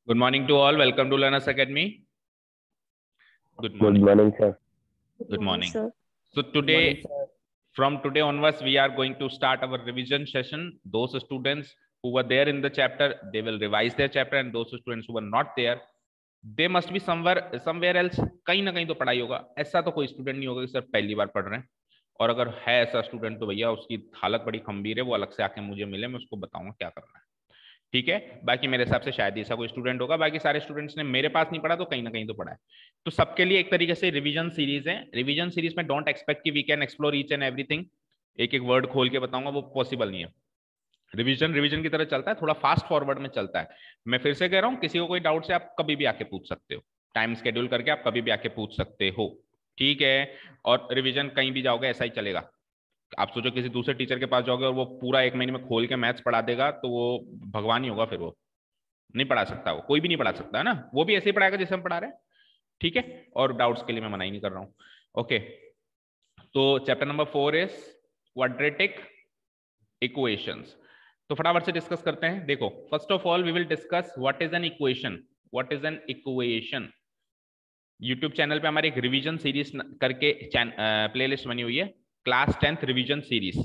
Good morning to all. Welcome to Learners Academy. Good Good morning. morning, sir. Good morning. sir. So from today onwards, we are going to start our revision session. Those students who were there in the chapter, they will revise their chapter, and those students who were not there, they must be somewhere else. कहीं ना कहीं तो पढ़ाई होगा. ऐसा तो कोई student नहीं होगा कि सर पहली बार पढ़ रहे हैं. और अगर है ऐसा स्टूडेंट तो भैया उसकी हालत बड़ी खंबीर है, वो अलग से आके मुझे मिले, मैं उसको बताऊंगा क्या करना है. ठीक है. बाकी मेरे हिसाब से शायद ऐसा कोई स्टूडेंट होगा. बाकी सारे स्टूडेंट्स ने मेरे पास नहीं पढ़ा तो कहीं ना कहीं तो पढ़ा है. तो सबके लिए एक तरीके से रिवीजन सीरीज है. रिवीजन सीरीज में डोंट एक्सपेक्ट कि we can explore each and everything. एक एक वर्ड खोल के बताऊंगा, वो पॉसिबल नहीं है. रिवीजन की तरह चलता है, थोड़ा फास्ट फॉरवर्ड में चलता है. मैं फिर से कह रहा हूं, किसी को कोई डाउट से आप कभी भी आके पूछ सकते हो. टाइम शेड्यूल करके आप कभी भी आके पूछ सकते हो. ठीक है. और रिवीजन कहीं भी जाओगे ऐसा ही चलेगा. आप सोचो किसी दूसरे टीचर के पास जाओगे और वो पूरा एक महीने में खोल के मैथ्स पढ़ा देगा, तो वो भगवान ही होगा. फिर वो नहीं पढ़ा सकता, वो कोई भी नहीं पढ़ा सकता है ना. वो भी ऐसे ही पढ़ाएगा जैसे हम पढ़ा रहे हैं. ठीक है. और डाउट्स के लिए मैं मना ही नहीं कर रहा हूं. ओके. तो chapter number 4 is quadratic equations. तो फटाफट से डिस्कस करते हैं. देखो, first of all we will discuss what is an equation. What is an equation. YouTube channel पे हमारे एक रिवीजन सीरीज करके प्लेलिस्ट बनी हुई है, क्लास 10th रिवीजन सीरीज.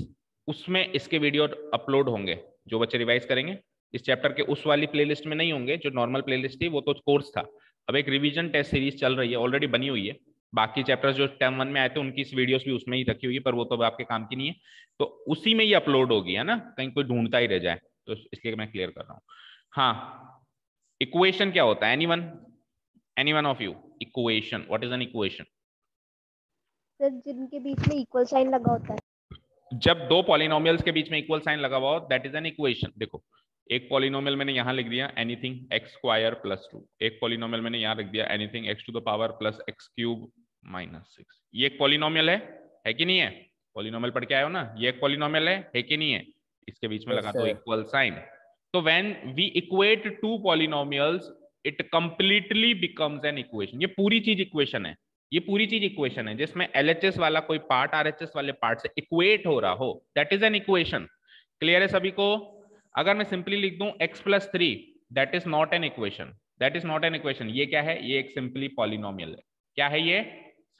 उसमें इसके वीडियो अपलोड होंगे. जो बच्चे रिवाइज करेंगे इस चैप्टर के, उस वाली प्लेलिस्ट में नहीं होंगे. जो नॉर्मल प्लेलिस्ट थी वो तो कोर्स था. अब एक रिवीजन टेस्ट सीरीज चल रही है, ऑलरेडी बनी हुई है. बाकी चैप्टर्स जो टर्म 1 में आए थे उनकी वीडियोस भी उसमें ही रखी हुई है, पर वो तो आपके काम की नहीं है. तो उसी में ही अपलोड होगी, है ना, कहीं कोई ढूंढता ही रह जाए. तो इसलिए मैं क्लियर कर रहा हूँ. हाँ, इक्वेशन क्या होता है? Anyone of you, equation, what is an equation? Sir, जिनके बीच में इक्वल साइन लगा होता है. जब दो पॉलिनोमियल्स के बीच में इक्वल साइन लगा हुआ हो, दैट इज एन इक्वेशन. देखो, एक पॉलिनोमियल मैंने यहां लिख दिया एनीथिंग एक्स स्क्वायर प्लस 2. एक पॉलिनोमियल मैंने यहां लिख दिया anything x to the power plus x cube minus 6. ये एक पॉलिनोमियल है कि नहीं है? पॉलिनोमियल पढ़ के आए हो ना. ये एक पॉलिनोमियल है कि नहीं है? इसके बीच में लगा दो इक्वल साइन. तो when we equate two polynomials, it completely becomes an equation. ये पूरी चीज इक्वेशन है. ये पूरी चीज इक्वेशन है जिसमें एलएचएस वाला कोई पार्ट आरएचएस वाले पार्ट से इक्वेट हो रहा हो, that is an equation. Clear है सभी को? अगर मैं सिंपली लिख दूं x plus 3, that is not an equation. That is not an equation. ये क्या है? ये एक सिंपली पॉलिनोमियल है. क्या है ये?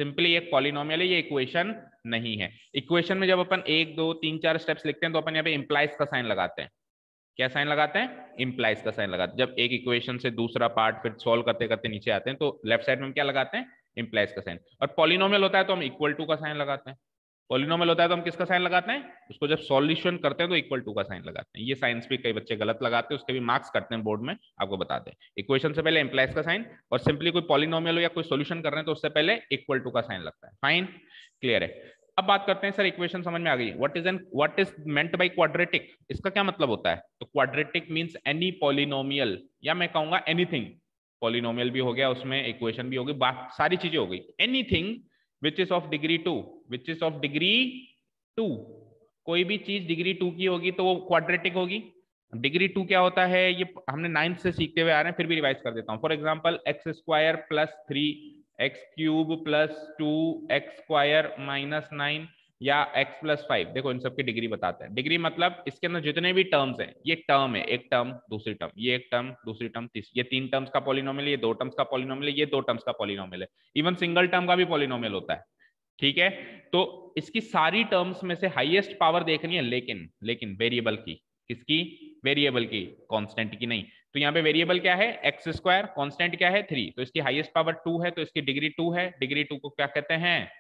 सिंपली एक पॉलिनोमियल है. ये इक्वेशन नहीं है. इक्वेशन में जब अपन 1 2 3 4 स्टेप्स लिखते हैं तो अपन यहाँ पे इंप्लाइज का साइन लगाते हैं. क्या साइन लगाते हैं? इंप्लाइज का साइन लगाते हैं. जब एक इक्वेशन से दूसरा पार्ट फिर सॉल्व करते करते नीचे आते हैं तो लेफ्ट साइड में क्या लगाते हैं? इंप्लाइज का साइन. और पॉलिनोमियल होता है तो हम इक्वल टू का साइन लगाते हैं. पॉलिनोमियल होता है तो हम किसका साइन लगाते हैं? उसको जब सॉल्यूशन करते हैं तो इक्वल टू का साइन लगाते हैं. ये साइंस भी कई बच्चे गलत लगाते हैं, उसके भी मार्क्स करते हैं बोर्ड में, आपको बताते हैं. इक्वेशन से पहले इंप्लाइज का साइन, और सिंपली कोई पॉलिनोमियल हो या कोई सॉल्यूशन कर रहे हैं तो उससे पहले इक्वल टू का साइन लगता है. फाइन, क्लियर है. अब बात करते हैं, सर इक्वेशन समझ में आ गई. What is meant by quadratic. इसका क्या मतलब होता है? तो क्वाड्रेटिक मींस एनी पॉलिनोमियल, या मैं कहूंगा एनीथिंग. पॉलिनोमियल भी हो गया उसमें, इक्वेशन भी हो गई, बाकी सारी चीजें हो गई. Anything which is of degree 2, which is of degree 2. कोई भी चीज डिग्री 2 की होगी तो वो क्वाड्रेटिक होगी. डिग्री 2 क्या होता है ये हमने 9th से सीखते हुए आ रहे हैं, फिर भी रिवाइज कर देता हूं. For example x square plus 3, x cube plus 2, x square minus 9, या x प्लस 5. देखो इन सबकी डिग्री बताते हैं. डिग्री मतलब इसके अंदर जितने भी टर्म्स हैं, ये टर्म है, एक टर्म दूसरी टर्म, ये एक टर्म दूसरी टर्म तीसरी, ये 3 टर्म्स का पॉलिनोमियल, ये 2 टर्म्स का पॉलिनोमियल, ये 2 टर्म्स का पॉलिनोमियल है. इवन सिंगल टर्म का भी पॉलिनोमियल होता है. ठीक है. तो इसकी सारी टर्म्स में से हाईएस्ट पावर देखनी है, लेकिन वेरिएबल की. किसकी? वेरिएबल की, कांस्टेंट की नहीं. तो यहाँ पे वेरिएबल क्या है? X square. कांस्टेंट क्या है? 3. तो इसकी हाईएस्ट पावर 2 है, तो इसकी डिग्री 2 है. डिग्री 2 को क्या कहते हैं?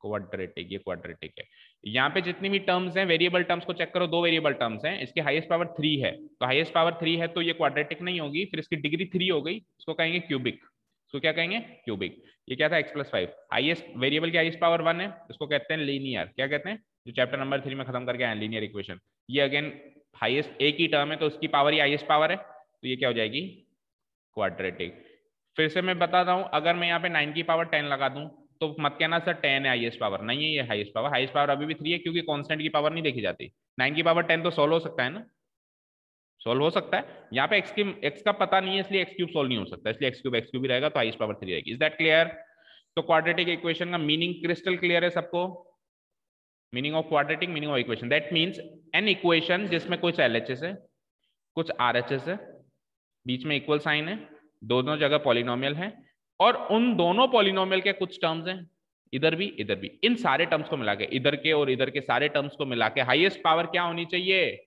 क्वाड्रेटिक. ये क्वाड्रेटिक है. यहाँ पे जितनी भी टर्म्स हैं, वेरिएबल टर्म्स को चेक करो, 2 वेरिएबल टर्म्स हैं, इसकी हाईएस्ट पावर 3 है. तो हाईएस्ट पावर 3 है तो ये क्वाड्रेटिक नहीं होगी. फिर इसकी डिग्री 3 हो गई, इसको कहेंगे क्यूबिक. इसको क्या कहेंगे? क्यूबिक. ये क्या था? X plus 5. हाईएस्ट वेरिएबल की हाईएस्ट पावर 1 है, इसको कहते हैं लीनियर. क्या कहते हैं? जो चैप्टर नंबर 3 में खत्म करके आए, लीनियर इक्वेशन. ये अगेन हाईएस्ट एक ही टर्म है तो उसकी पावर ही हाईएस्ट पावर है, तो ये क्या हो जाएगी? क्वाड्रेटिक. फिर से मैं बताता हूं, अगर मैं यहाँ पे 9 की पावर 10 लगा दूं तो मत कहना सर 10 है हाईएस्ट पावर. नहीं है, ये हाईएस्ट पावर. हाईएस्ट पावर अभी भी 3 है, क्योंकि कांस्टेंट की पावर नहीं देखी जाती. 9 की पावर 10 तो सोल्व हो सकता है ना, सोल्व हो सकता है. यहाँ पे एक्स का पता नहीं है, इसलिए एक्स क्यूब सोल्व नहीं हो सकता, इसलिए एक्स क्यूब ही रहेगा, तो हाईएस्ट पावर 3 रहेगी. Is that clear? तो क्वाड्रेटिक इक्वेशन का मीनिंग क्रिस्टल क्लियर है सबको? Meaning of quadratic, meaning of equation, that means an equation जिसमें कुछ एलएचएस है, कुछ आरएचएस है, बीच में इक्वल साइन है, दोनों जगह पॉलिनोमियल है और उन दोनों पॉलिनोमियल के कुछ टर्म्स हैं, इधर भी इधर भी, इन सारे टर्म्स को मिला के, इधर के और इधर के सारे टर्म्स को मिला के हाईएस्ट पावर क्या होनी चाहिए,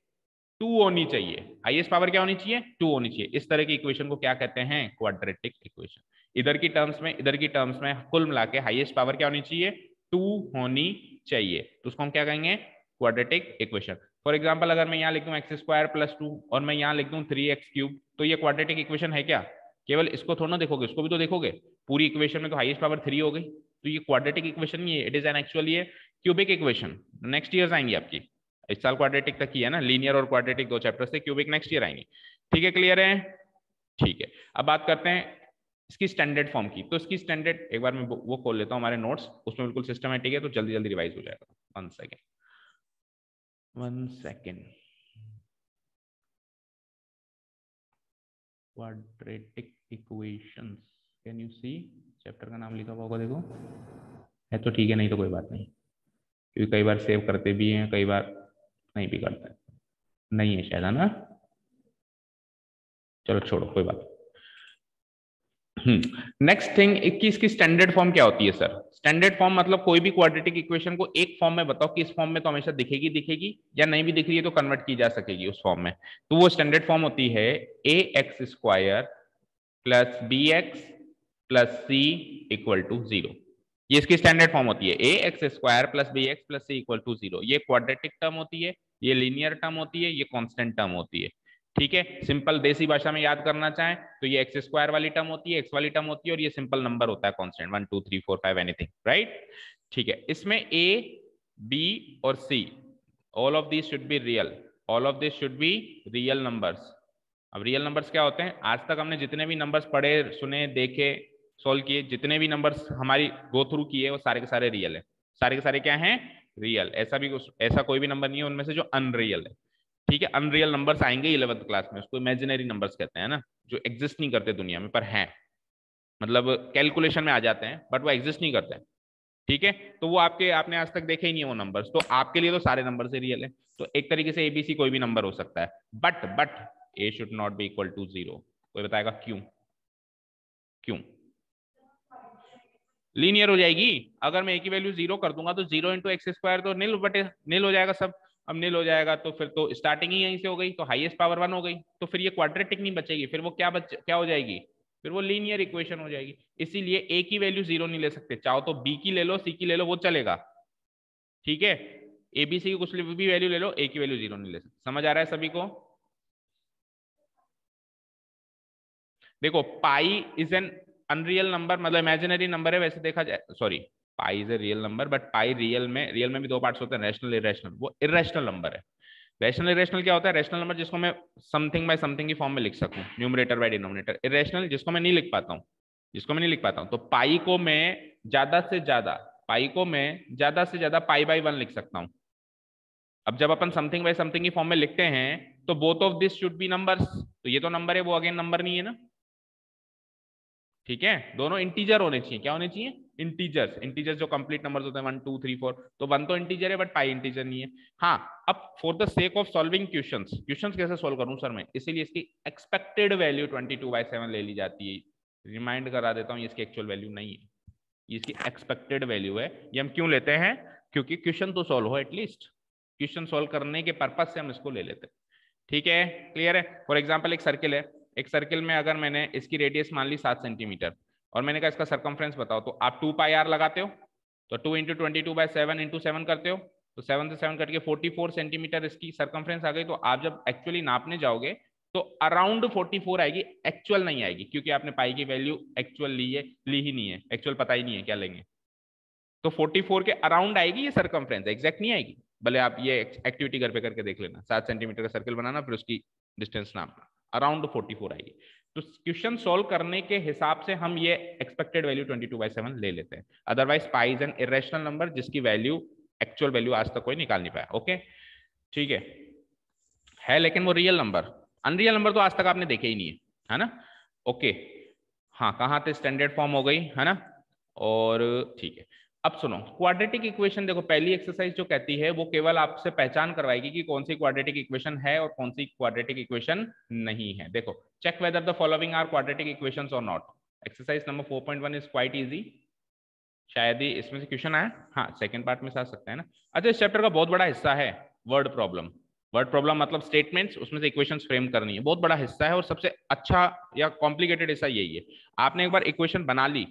2 होनी चाहिए। हाईएस्ट पावर क्या होनी चाहिए, 2 होनी चाहिए। इस तरह की इक्वेशन को क्या कहते हैं, क्वाड्रेटिक इक्वेशन। इधर की टर्म्स में इधर की टर्म्स में कुल मिला के हाईएस्ट पावर क्या होनी चाहिए, 2 होनी चाहिए, तो उसको हम क्या कहेंगे, क्वाड्रेटिक इक्वेशन। फॉर एग्जाम्पल अगर मैं यहाँ लिख दूं एक्स स्क्वायर प्लस 2 और मैं यहाँ लिख दूं 3x क्यूब, तो ये क्वाड्रेटिक इक्वेशन है क्या, केवल इसको थोड़ा ना देखोगे, इसको भी तो देखोगे। पूरी इक्वेशन में तो हाईएस्ट पावर 3 हो गई, तो ये क्वाड्रेटिक इक्वेशन नहीं है, it is N actually cubic equation. Next year आएंगी आपकी, इस साल क्वाड्रेटिक तक ही है ना, लीनियर और क्वाड्रेटिक 2 चैप्टर से, क्यूबिक नेक्स्ट ईयर आएंगी। ठीक है, क्लियर है, ठीक है। अब बात करते हैं इसकी स्टैंडर्ड फॉर्म की। तो इसकी स्टैंडर्ड एक बार मैं वो खोल लेता हूँ हमारे नोट्स, उसमें बिल्कुल सिस्टमैटिक है, तो जल्दी जल्दी रिवाइज हो जाएगा। 1 second. Quadratic equations, can you see, chapter का नाम लिखा हुआ होगा, देखो है तो ठीक है, नहीं तो कोई बात नहीं, क्योंकि कई बार सेव करते भी हैं, कई बार नहीं भी करते, नहीं है शायद, है ना, चलो छोड़ो कोई बात। नेक्स्ट थिंग, इसकी स्टैंडर्ड फॉर्म क्या होती है सर। स्टैंडर्ड फॉर्म मतलब कोई भी क्वाड्रेटिक इक्वेशन को एक फॉर्म में बताओ कि इस फॉर्म में तो हमेशा दिखेगी दिखेगी, या नहीं भी दिख रही है तो कन्वर्ट की जा सकेगी उस फॉर्म में, तो वो स्टैंडर्ड फॉर्म होती है ax square plus bx plus c equal to 0। ये इसकी स्टैंडर्ड फॉर्म होती है, ax square plus bx plus c equal to 0। ये क्वाड्रेटिक टर्म होती है, ये लीनियर टर्म होती है, ये कांस्टेंट टर्म होती है। ठीक है, सिंपल देसी भाषा में याद करना चाहें तो ये एक्स स्क्वायर वाली टर्म होती है, एक्स वाली टर्म होती है, और ये सिंपल नंबर होता है कांस्टेंट 1 2 3 4 5 एनीथिंग, राइट। ठीक है, इसमें a b और c all of this should be real, all of this should be real numbers. अब रियल नंबर्स क्या होते हैं, आज तक हमने जितने भी नंबर्स पढ़े सुने देखे सॉल्व किए, जितने भी नंबर्स हमारी गो थ्रू किए, वो सारे के सारे रियल है। सारे के सारे क्या हैं, रियल। ऐसा कोई भी नंबर नहीं है उनमें से जो अनरियल है। ठीक है, अनरियल नंबर्स आएंगे 11th क्लास में, उसको इमेजिनरी नंबर्स कहते हैं ना, जो एग्जिस्ट नहीं करते दुनिया में पर हैं, मतलब कैलकुलेशन में आ जाते हैं बट वो एग्जिस्ट नहीं करते हैं। ठीक है, तो वो आपने आज तक देखे ही नहीं है वो नंबर्स, तो आपके लिए तो सारे नंबर से रियल है। तो एक तरीके से एबीसी कोई भी नंबर हो सकता है, but A should not be equal to 0। कोई बताएगा क्यों, क्यों लीनियर हो जाएगी। अगर मैं ए की वैल्यू 0 कर दूंगा तो 0 इंटू एक्स स्क्वायर तो नील बटे नील हो जाएगा सब। अब नील हो जाएगा तो फिर तो स्टार्टिंग ही यहीं से हो गई, तो हाईएस्ट पावर 1 हो गई, तो फिर ये क्वाड्रेटिक नहीं बचेगी, फिर वो क्या हो जाएगी, फिर वो लीनियर इक्वेशन हो जाएगी। इसीलिए ए की वैल्यू 0 नहीं ले सकते, चाहो तो बी की ले लो, सी की ले लो, वो चलेगा। ठीक है, एबीसी की कुछ भी वैल्यू ले लो, ए की वैल्यू 0 नहीं ले सकते। समझ आ रहा है सभी को। देखो pi is an unreal number, मतलब इमेजिनरी नंबर है वैसे देखा जाए, sorry pi is a real number, but pi real में भी 2 पार्ट्स होते हैं, रैशनल इरेशनल। वो इरेशनल नंबर है। रैशनल इरेशनल क्या होता है, रैशनल नंबर जिसको मैं समथिंग बाय समथिंग की फॉर्म में लिख सकूं, न्यूमरेटर बाय डिनोमिनेटर। इरेशनल जिसको मैं नहीं लिख पाता हूं, तो पाई को मैं ज्यादा से ज्यादा पाई बाय 1 लिख सकता हूं। अब जब अपन समथिंग बाय समथिंग की फॉर्म में लिखते हैं तो both of this should be numbers, तो ये तो नंबर है, वो अगेन नंबर नहीं है ना। ठीक है, दोनों इंटीजर होने चाहिए, क्या होने चाहिए, इंटीजर्स जो कंप्लीट नंबर्स होते हैं 1 2 3 4, तो 1 तो इंटीजर है बट पाई इंटीजर नहीं है। हाँ, अब for the sake of solving questions कैसे सॉल्व करूं सर मैं, इसीलिए इसकी एक्सपेक्टेड वैल्यू 22/7 ले ली जाती है। रिमाइंड करा देता हूँ, ये इसकी एक्चुअल वैल्यू नहीं है, ये इसकी एक्सपेक्टेड वैल्यू है। ये हम क्यों लेते हैं, क्योंकि क्वेश्चन तो सॉल्व हो, एटलीस्ट क्वेश्चन सॉल्व करने के पर्पज से हम इसको ले लेते हैं। ठीक है, क्लियर है। फॉर एग्जाम्पल एक सर्किल है, एक सर्किल में अगर मैंने इसकी रेडियस मान ली 7 सेंटीमीटर और मैंने कहा इसका सरकमफ्रेंस बताओ, तो आप 2πr लगाते हो, तो 2 इंटू 22/7 इंटू 7 करते हो, तो 7 से 7 कट के 44 सेंटीमीटर इसकी सरकमफ्रेंस आ गई। तो आप जब एक्चुअली नापने जाओगे तो अराउंड 44 आएगी, एक्चुअल नहीं आएगी, क्योंकि आपने पाई की वैल्यू एक्चुअल ली ही नहीं है, एक्चुअल पता ही नहीं है क्या लेंगे। तो 44 के अराउंड आएगी ये सरकमफ्रेंस, एग्जैक्ट नहीं आएगी। भले आप ये एक्टिविटी घर पे करके देख लेना, 7 सेंटीमीटर का सर्कल बनाना, फिर उसकी डिस्टेंस नापना, अराउंड 44 आएगी। तो क्वेश्चन सॉल्व करने के हिसाब से हम ये एक्सपेक्टेड वैल्यू 22/7 ले लेते हैं। Otherwise pi is an irrational number जिसकी वैल्यू एक्चुअल वैल्यू आज तक कोई निकाल नहीं पाया। ओके, ठीक है, लेकिन वो रियल नंबर, अनरियल नंबर तो आज तक आपने देखे ही नहीं है ना। ओके, हाँ, कहाँ थे, स्टैंडर्ड फॉर्म हो गई है ना, और ठीक है। अब सुनो, क्वाड्रेटिक इक्वेशन देखो, पहली एक्सरसाइज जो कहती है वो केवल आपसे पहचान करवाएगी कि कौन सी क्वाड्रेटिक इक्वेशन है और कौन सी क्वाड्रेटिक इक्वेशन नहीं है। देखो, check whether the following are quadratic equations और not. Exercise number 4.1 is quite easy. शायद ही इसमें से क्वेश्चन आया, हाँ सेकंड पार्ट में से आ सकता है ना। अच्छा, इस चैप्टर का बहुत बड़ा हिस्सा है वर्ड प्रॉब्लम। वर्ड प्रॉब्लम मतलब स्टेटमेंट्स, उसमें से इक्वेशंस फ्रेम करनी है, बहुत बड़ा हिस्सा है और सबसे अच्छा या कॉम्प्लिकेटेड हिस्सा यही है। आपने एक बार इक्वेशन बना ली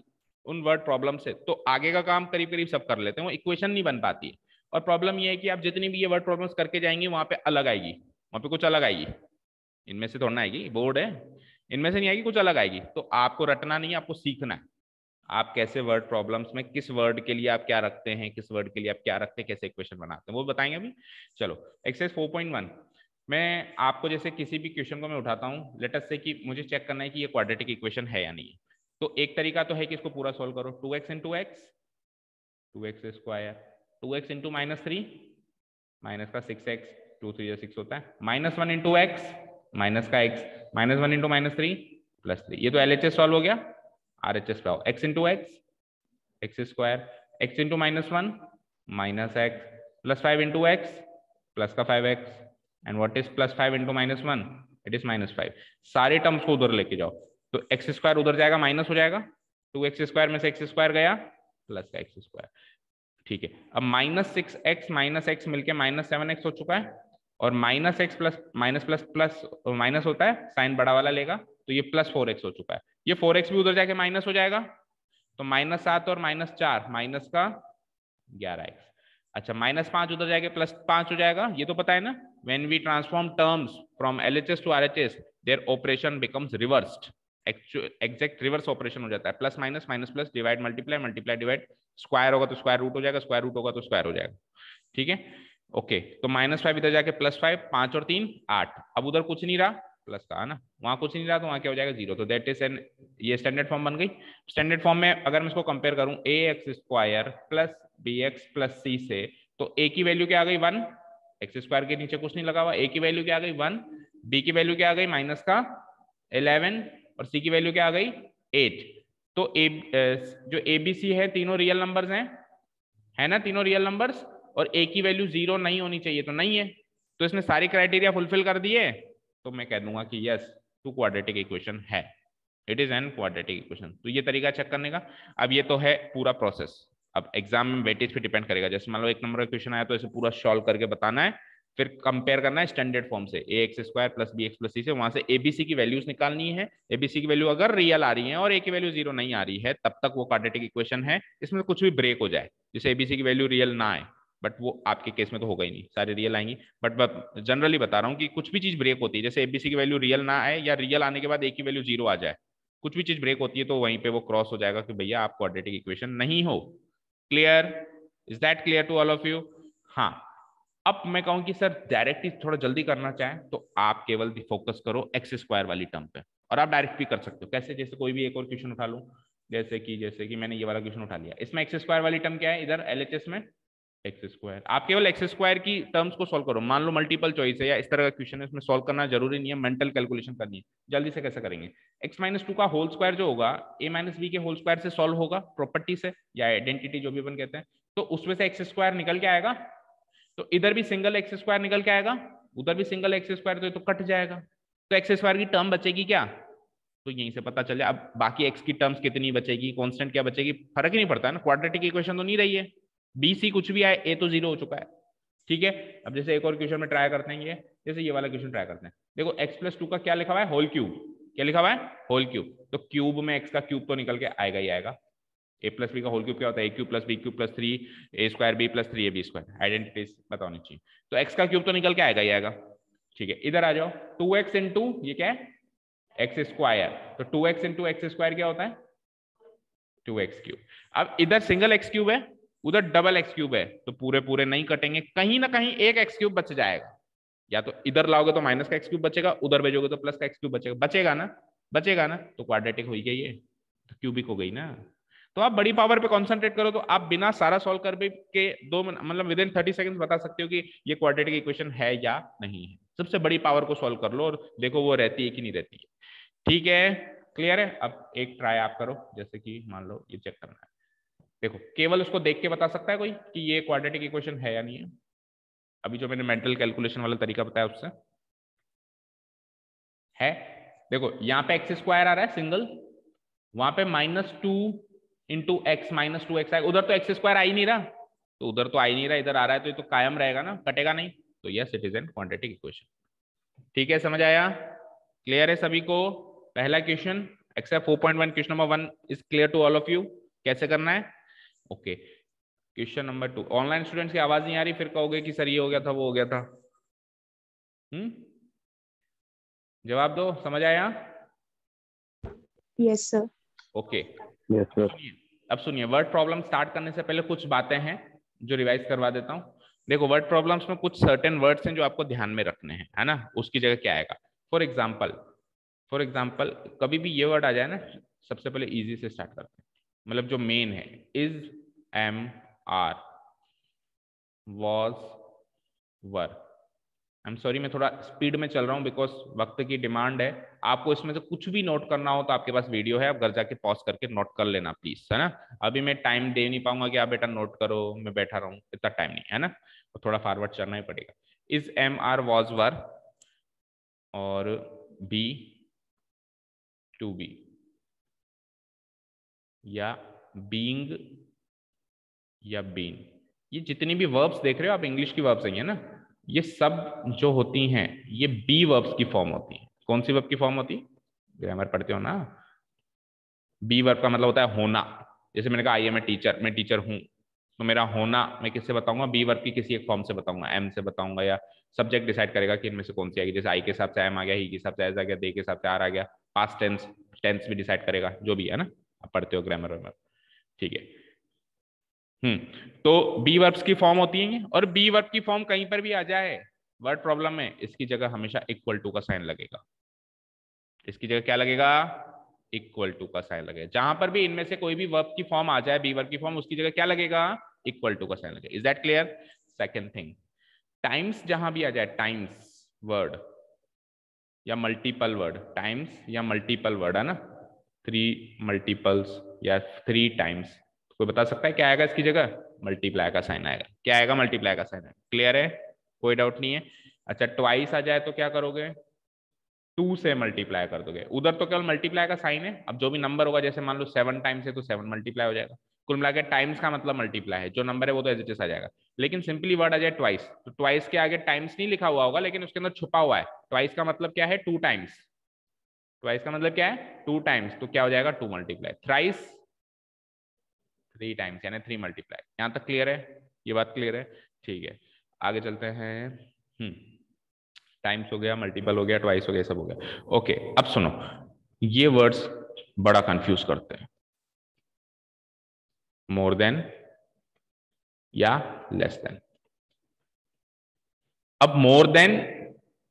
उन वर्ड प्रॉब्लम से, तो आगे का काम करीब करीब सब कर लेते हैं, वो इक्वेशन नहीं बन पाती है। और प्रॉब्लम ये है कि आप जितनी भी ये वर्ड प्रॉब्लम्स करके जाएंगे वहां पे अलग आएगी, वहां पे कुछ अलग आएगी, इनमें से थोड़ा ना आएगी, बोर्ड है, इनमें से नहीं आएगी, कुछ अलग आएगी। तो आपको रटना नहीं है, आपको सीखना है आप कैसे वर्ड प्रॉब्लम्स में किस वर्ड के लिए आप क्या रखते हैं, किस वर्ड के लिए आप क्या रखते हैं, कैसे इक्वेशन बनाते हैं, वो बताएंगे अभी। चलो, एक्सरसाइज 4.1 मैं आपको जैसे किसी भी क्वेश्चन को मैं उठाता हूँ, लेट अस से कि मुझे चेक करना है कि ये क्वाड्रेटिक इक्वेशन है या नहीं। तो एक तरीका तो है कि इसको पूरा सोल्व करो, 2x into x, 2x square, 2x into -3, minus का 6x, 2 3 6 होता है, -1 इंटू एक्स, माइनस का x, -1 इंटू -3 +3। ये तो LHS सॉल्व हो गया। RHS पे आओ, x into x, x square, x into -1 -x, +5 into x, plus का 5x, and what is +5 into -1, it is -5। सारे टर्म्स को उधर लेके जाओ, तो एक्स स्क्वायर उधर जाएगा, माइनस हो जाएगा, 2x स्क्वायर में से एक्स स्क्वायर गया, प्लस का एक्स स्क्वायर। ठीक है, अब -6x मिलके -7x हो चुका है, और -x plus minus plus plus minus होता है, साइन बड़ा वाला लेगा, तो ये +4x हो चुका है। ये 4x भी उधर जाके माइनस हो जाएगा, तो -7 और -4 माइनस का 11x। अच्छा, -5 उधर जाके +5 हो जाएगा, ये तो पता है ना। When we transform terms from LHS to RHS, their operation becomes reversed, exact reverse operation हो जाता है, plus minus minus plus, divide multiply multiply divide, square होगा तो स्क्वायर रूट हो जाएगा, स्क्वायर रूट होगा तो स्क्वायर हो जाएगा। ठीक है, ओके। तो -5 इधर जाके +5, 5 और 3 8, अब उधर कुछ नहीं रहा, प्लस का है ना, वहां कुछ नहीं रहा, तो वहां क्या हो जाएगा 0। तो दैट इज एन, ये स्टैंडर्ड फॉर्म बन गई। स्टैंडर्ड फॉर्म में अगर मैं इसको कंपेयर करूं ax square plus bx plus c से, तो a की वैल्यू क्या आ गई 1, एक्स स्क्वायर के नीचे कुछ नहीं लगा हुआ, a की वैल्यू क्या आ गई 1, b की वैल्यू क्या आ गई माइनस का 11, और c की वैल्यू क्या आ गई 8। तो जो ABC है तीनों रियल नंबर्स हैं, है ना, तीनों रियल नंबर्स, और a की वैल्यू 0 नहीं होनी चाहिए, तो नहीं है, तो इसने सारी क्राइटेरिया फुलफिल कर दिए, तो मैं कह दूंगा कि यस, टू क्वाड्रेटिक इक्वेशन है, it is an quadratic equation. तो ये तरीका चेक करने का। अब ये तो है पूरा प्रोसेस, अब एग्जाम में वेटेज पे डिपेंड करेगा। जैसे मान लो 1 नंबर का क्वेश्चन आया तो इसे पूरा सॉल्व करके बताना है, फिर कंपेयर करना है स्टैंडर्ड फॉर्म से, ax square plus bx plus c से, वहां से ABC की वैल्यूज निकालनी है। ABC की वैल्यू अगर रियल आ रही है और a की वैल्यू 0 नहीं आ रही है, तब तक वो क्वाड्रेटिक इक्वेशन है। इसमें कुछ भी ब्रेक हो जाए, जैसे ABC की वैल्यू रियल ना आए, बट वो आपके केस में तो होगा ही नहीं, सारे रियल आएंगी, बट जनरली बता रहा हूँ कि कुछ भी चीज ब्रेक होती है, जैसे ABC की वैल्यू रियल ना आए या रियल आने के बाद a की वैल्यू 0 आ जाए, कुछ भी चीज ब्रेक होती है, तो वहीं पे वो क्रॉस हो जाएगा कि भैया आप क्वाड्रेटिक इक्वेशन नहीं हो। Clear? Is that clear to all of you? हाँ। अब मैं कहूं कि सर डायरेक्टली थोड़ा जल्दी करना चाहें तो आप केवल फोकस करो एक्स स्क्वायर वाली टर्म पे, और आप डायरेक्ट भी कर सकते हो। कैसे? जैसे कोई भी एक और क्वेश्चन उठा लूं, जैसे कि मैंने ये वाला क्वेश्चन उठा लिया, इसमें एक्स स्क्वायर वाली टर्म क्या है, इधर LHS में एक्स स्क्वायर। आप केवल एक्स स्क्वायर की टर्म्स को सॉल्व करो। मान लो मल्टीपल चॉइस है या इस तरह का क्वेश्चन है, इसमें सॉल्व करना जरूरी नहीं है, मेंटल कैलकुलेशन करनी है। जल्दी से कैसे करेंगे? x-2 का होल स्क्वायर जो होगा a-b के होल स्क्वायर से सॉल्व होगा, प्रॉपर्टी से या आइडेंटिटी जो भी अपन कहते हैं, तो उसमें से एक्स स्क्वायर निकल के आएगा, तो इधर भी सिंगल एक्स स्क्वायर निकल के आएगा, उधर भी सिंगल एक्स स्क्वायर, तो कट जाएगा, तो एक्स स्क्वायर की टर्म बचेगी क्या, तो यहीं से पता चल जाए। अब बाकी एक्स की टर्म्स कितनी बचेगी, कांस्टेंट क्या बचेगी, फर्क ही नहीं पड़ता है ना, क्वाड्रेटिक इक्वेशन तो नहीं रही है, बी सी कुछ भी आए, ए तो 0 हो चुका है। ठीक है, अब जैसे एक और क्वेश्चन में ट्राई करते हैं, ये जैसे ये वाला क्वेश्चन ट्राई करते हैं। देखो x+2 का क्या लिखा हुआ है, होल क्यूब। क्या लिखा हुआ है? Whole cube. तो क्यूब में x का क्यूब तो निकल के आएगा ही आएगा। a+b का होल क्यूब क्या होता है, a³ + b³ + 3a² b + 3ab²। Identities बतानी चाहिए, तो x का क्यूब तो निकल के आएगा ही आएगा। ठीक है, इधर आ जाओ, 2x इंटू ये क्या है, एक्स स्क्वायर, तो 2x इंटू एक्स स्क्वायर क्या होता है, 2x³। अब इधर सिंगल x³ है, उधर डबल x³ है, तो पूरे पूरे नहीं कटेंगे, कहीं ना कहीं एक x³ बच जाएगा, या तो इधर लाओगे तो माइनस का x³ बचेगा, उधर भेजोगे तो प्लस का x³ बचेगा, बचेगा ना, तो क्वाड्रेटिक हो गई ये, तो क्यूबिक हो गई ना। तो आप बड़ी पावर पे कॉन्सेंट्रेट करो, तो आप बिना सारा सॉल्व कर के 2 मतलब विद इन 30 सेकंड्स बता सकते हो कि ये क्वाड्रेटिक इक्वेशन है या नहीं है। सबसे बड़ी पावर को सॉल्व कर लो और देखो वो रहती है कि नहीं रहती है। ठीक है, क्लियर है? अब एक ट्राई आप करो, जैसे कि मान लो ये चेक करना है, देखो केवल उसको देख के बता सकता है कोई कि ये क्वाड्रेटिक इक्वेशन है या नहीं है? अभी जो मैंने मेंटल कैलकुलेशन वाला तरीका बताया उससे है। देखो यहाँ पे एक्स स्क्वायर आ रहा है सिंगल, वहां पे -2 इंटू एक्स -2x आएगा, उधर तो एक्स स्क्वायर आ ही नहीं रहा, तो उधर तो आ ही नहीं रहा, इधर आ रहा है तो ये तो कायम रहेगा ना, कटेगा नहीं, तो yes it is an quadratic equation. ठीक है, समझ आया? क्लियर है सभी को? पहला question except 4.1 question number 1 is clear to all of you, कैसे करना है? Okay question number 2। Online students की आवाज नहीं आ रही, फिर कहोगे कि सर ये हो गया था वो हो गया था। जवाब दो, समझ आया? Yes sir. Okay yes sir. सुनिए, अब सुनिए, वर्ड प्रॉब्लम स्टार्ट करने से पहले कुछ बातें हैं जो रिवाइज करवा देता हूं। देखो वर्ड प्रॉब्लम्स में कुछ सर्टेन वर्ड्स हैं जो आपको ध्यान में रखने हैं, है ना, उसकी जगह क्या आएगा। फॉर एग्जाम्पल कभी भी ये वर्ड आ जाए ना, सबसे पहले इजी से स्टार्ट करते हैं, मतलब जो मेन है, is, am, are, was, were. I am sorry मैं थोड़ा स्पीड में चल रहा हूँ बिकॉज वक्त की डिमांड है। आपको इसमें से कुछ भी नोट करना हो तो आपके पास वीडियो है, आप घर जाके पॉज करके नोट कर लेना प्लीज, है ना। अभी मैं टाइम दे नहीं पाऊंगा कि आप बेटा नोट करो, मैं बैठा रहूं, इतना टाइम नहीं है ना, तो थोड़ा फॉरवर्ड चलना ही पड़ेगा। इज, एम, आर, वॉज, वर और बी, टू बी या बीइंग या बीन, ये जितनी भी वर्ब्स देख रहे हो आप, इंग्लिश की वर्ब्स है ना, ये सब जो होती हैं ये बी वर्ब्स की फॉर्म होती है। कौन सी वर्ब की फॉर्म होती है? ग्रामर पढ़ते हो ना, बी वर्ब का मतलब होता है होना। जैसे मैंने कहा आई एम ए टीचर, मैं टीचर हूं, तो मेरा होना मैं किससे बताऊंगा? बी वर्ब की किसी एक फॉर्म से बताऊंगा, एम से बताऊंगा, या सब्जेक्ट डिसाइड करेगा कि इनमें से कौन सी आएगी। जैसे आई के हिसाब से एम आ गया, ही के हिसाब से एज आ गया, दे के हिसाब से आर आ गया, पास्ट टेंस, टेंस भी डिसाइड करेगा, जो भी है ना, आप पढ़ते हो ग्रामर वेमर, ठीक है। तो बी वर्ब्स की फॉर्म होती है, और बी वर्ब की फॉर्म कहीं पर भी आ जाए वर्ड प्रॉब्लम में, इसकी जगह हमेशा इक्वल टू का साइन लगेगा। इसकी जगह क्या लगेगा? इक्वल टू का साइन लगेगा। जहां पर भी इनमें से कोई भी वर्ब की फॉर्म आ जाए, बी वर्ब की फॉर्म, उसकी जगह क्या लगेगा? इक्वल टू का साइन लगेगा। Is that clear? Second thing, times जहां भी आ जाए, टाइम्स वर्ड या मल्टीपल वर्ड, टाइम्स या मल्टीपल वर्ड, है ना, 3 मल्टीपल्स या 3 टाइम्स, कोई बता सकता है क्या आएगा इसकी जगह? मल्टीप्लाई का साइन आएगा। क्या आएगा? मल्टीप्लाई का साइन आएगा। क्लियर है? कोई डाउट नहीं है? अच्छा ट्वाइस आ जाए तो क्या करोगे? 2 से मल्टीप्लाई कर दोगे। उधर तो केवल मल्टीप्लाई का साइन है, अब जो भी नंबर होगा, जैसे मान लो 7 टाइम्स है तो 7 मल्टीप्लाई हो जाएगा। कुल मिला के टाइम्स का मतलब मल्टीप्लाई है, जो नंबर है वो तो एज इट इज आ जाएगा। लेकिन सिंपली वर्ड आ जाए ट्वाइस, तो ट्वाइस के आगे टाइम्स नहीं लिखा हुआ होगा, लेकिन उसके अंदर छुपा हुआ है। ट्वाइस का मतलब क्या है? 2 टाइम्स। ट्वाइस का मतलब क्या है? 2 टाइम्स, तो क्या हो जाएगा? 2 मल्टीप्लाई। थ्राइस 3 टाइम्स, यानी 3 मल्टीप्लाई। यहां तक क्लियर है? ये बात क्लियर है? ठीक है, आगे चलते हैं। टाइम्स हो गया, मल्टीपल हो गया, ट्वाइस हो गया, सब हो गया। ओके अब सुनो, ये वर्ड्स बड़ा कंफ्यूज करते हैं, मोर देन या लेस देन। अब मोर देन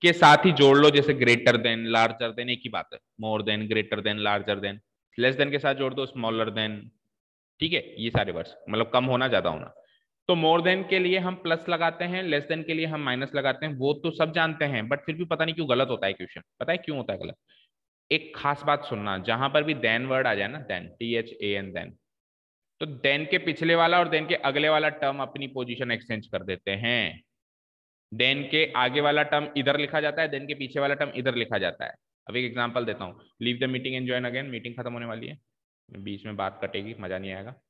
के साथ ही जोड़ लो, जैसे ग्रेटर देन, लार्जर देन, एक ही बात है, more than, greater than, larger than. Less than के साथ जोड़ दो स्मॉलर देन, ठीक है, ये सारे वर्ड्स, मतलब कम होना ज्यादा होना। तो मोर देन के लिए हम प्लस लगाते हैं, लेस देन के लिए हम माइनस लगाते हैं, वो तो सब जानते हैं, बट फिर भी पता नहीं क्यों गलत होता है क्वेश्चन। पता है क्यों होता है गलत? एक खास बात सुनना, जहां पर भी देन वर्ड आ जाए ना, देन, THAN, देन, तो देन के पिछले वाला और देन के अगले वाला टर्म अपनी पोजीशन एक्सचेंज कर देते हैं। देन के आगे वाला टर्म इधर लिखा जाता है, देन के पीछे वाला टर्म इधर लिखा जाता है। अब एक एग्जांपल देता हूं, leave the meeting and join again. Meeting खत्म होने वाली है, बीच में बात कटेगी, मजा नहीं आएगा।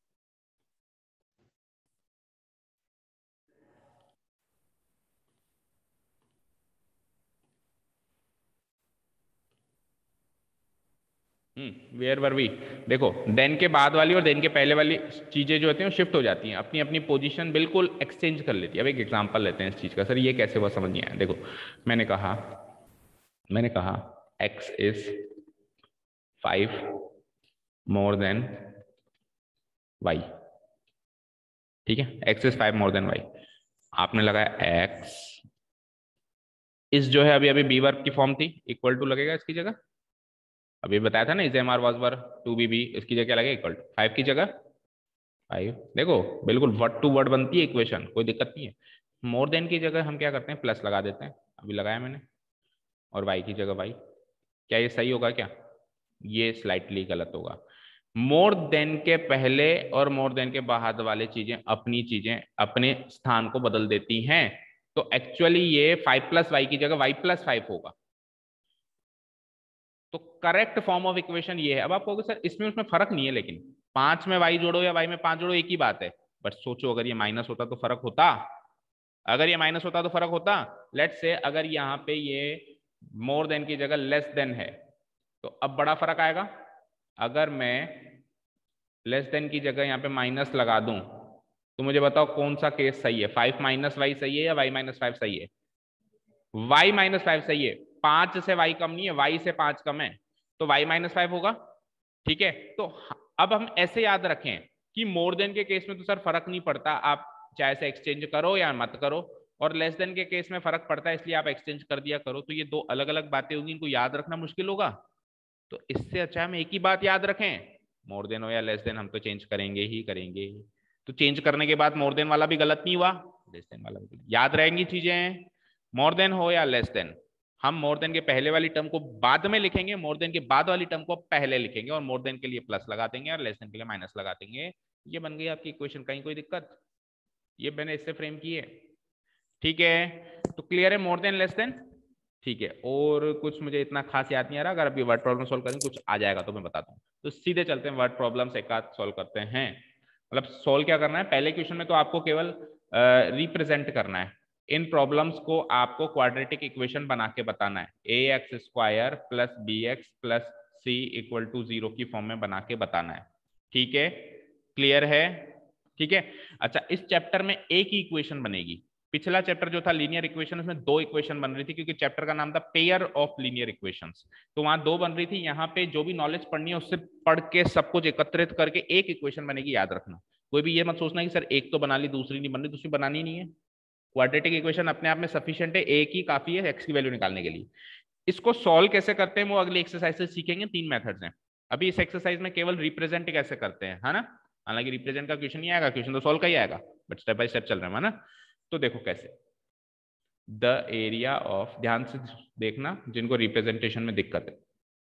Where were we? देखो देन के बाद वाली और देन के पहले वाली चीजें जो होती हैं वो शिफ्ट हो जाती हैं, अपनी अपनी पोजीशन बिल्कुल एक्सचेंज कर लेती है। अब एक एग्जांपल लेते हैं इस चीज का। सर ये कैसे हुआ, समझ नहीं आया। देखो मैंने कहा x is 5 more than y, ठीक है, x is 5 more than y। आपने लगाया x इस जो है, अभी अभी बी वर्ब की फॉर्म थी, इक्वल टू लगेगा इसकी जगह। अभी बताया था ना, is am are was were to be be, इसकी जगह क्या लगेगा? इक्वल टू 5 की जगह 5। देखो बिल्कुल वर्ड टू वर्ड बनती है इक्वेशन, कोई दिक्कत नहीं है। मोर देन की जगह हम क्या करते हैं? प्लस लगा देते हैं, अभी लगाया मैंने, और y की जगह y। क्या ये सही होगा क्या? ये स्लाइटली गलत होगा। मोर देन के पहले और मोर देन के बाद वाले चीजें अपने स्थान को बदल देती हैं। तो एक्चुअली ये 5+y की जगह y+5 होगा। तो करेक्ट फॉर्म ऑफ इक्वेशन ये है। अब आप कहोगे सर इसमें उसमें फर्क नहीं है, लेकिन 5 में y जोड़ो या y में 5 जोड़ो एक ही बात है। बट सोचो अगर ये माइनस होता तो फर्क होता, अगर ये माइनस होता तो फर्क होता। लेट्स से अगर यहाँ पे ये मोर देन की जगह लेस देन है तो अब बड़ा फर्क आएगा। अगर मैं लेस देन की जगह यहाँ पे माइनस लगा दूं तो मुझे बताओ कौन सा केस सही है, 5 - y सही है या y-5 सही है? y-5 सही है। 5 से y कम नहीं है, y से 5 कम है, तो y-5 होगा। ठीक है, तो अब हम ऐसे याद रखें कि मोर देन के केस में तो सर फर्क नहीं पड़ता, आप चाहे से एक्सचेंज करो या मत करो, और लेस देन के केस में फर्क पड़ता है इसलिए आप एक्सचेंज कर दिया करो। तो ये दो अलग अलग बातें होंगी, इनको याद रखना मुश्किल होगा। तो इससे अच्छा हम एक ही बात याद रखें, मोर देन हो या लेस देन हम तो चेंज करेंगे ही करेंगे। तो चेंज करने के बाद मोर देन वाला भी गलत नहीं हुआ, लेस देन वाला भी। याद रहेंगी चीजें, मोर देन हो या लेस देन, हम मोर देन के पहले वाली टर्म को बाद में लिखेंगे, मोर देन के बाद वाली टर्म को पहले लिखेंगे, और मोर देन के लिए प्लस लगा देंगे और लेस देन के लिए माइनस लगा देंगे। ये बन गई आपकी इक्वेशन। कहीं कोई दिक्कत? ये मैंने इससे फ्रेम की है। ठीक है, तो क्लियर है मोर देन लेस देन। ठीक है, और कुछ मुझे इतना खास याद नहीं आ रहा, अगर अभी वर्ड प्रॉब्लम सॉल्व करेंगे कुछ आ जाएगा तो मैं बताता हूँ। तो सीधे चलते हैं वर्ड प्रॉब्लम एक आध सॉल्व करते हैं। मतलब सॉल्व क्या करना है, पहले क्वेश्चन में तो आपको केवल रिप्रेजेंट करना है। इन प्रॉब्लम्स को आपको क्वाड्रेटिक इक्वेशन बना के बताना है, ax² + bx + c = 0 की फॉर्म में बना के बताना है। ठीक है, क्लियर है? ठीक है, अच्छा इस चैप्टर में एक ही इक्वेशन बनेगी। पिछला चैप्टर जो था लीनियर इक्वेशन, उसमें दो इक्वेशन बन रही थी क्योंकि चैप्टर का नाम था पेयर ऑफ लीनियर इक्वेशंस, तो वहां दो बन रही थी। यहाँ पे जो भी नॉलेज पढ़नी है उससे पढ़ के सब कुछ एकत्रित करके एक इक्वेशन बनेगी, याद रखना। कोई भी ये मत सोचना कि सर एक तो बना ली दूसरी नहीं बन रही, दूसरी बनानी नहीं है। क्वाड्रेटिक इक्वेशन अपने आप में सफिशिएंट है, एक ही काफी है एक्स की वैल्यू निकालने के लिए। इसको सॉल्व कैसे करते हैं वो अगली एक्सरसाइज से सीखेंगे। 3 मेथड्स हैं। अभी इस एक्सरसाइज में केवल रिप्रेजेंट कैसे करते हैं, है ना। हालांकि रिप्रेजेंट का क्वेश्चन नहीं आएगा, क्वेश्चन तो सॉल्व का ही आएगा, बट स्टेप बाय स्टेप चल रहे हैं ना। तो देखो कैसे, द एरिया ऑफ, ध्यान से देखना जिनको रिप्रेजेंटेशन में दिक्कत है,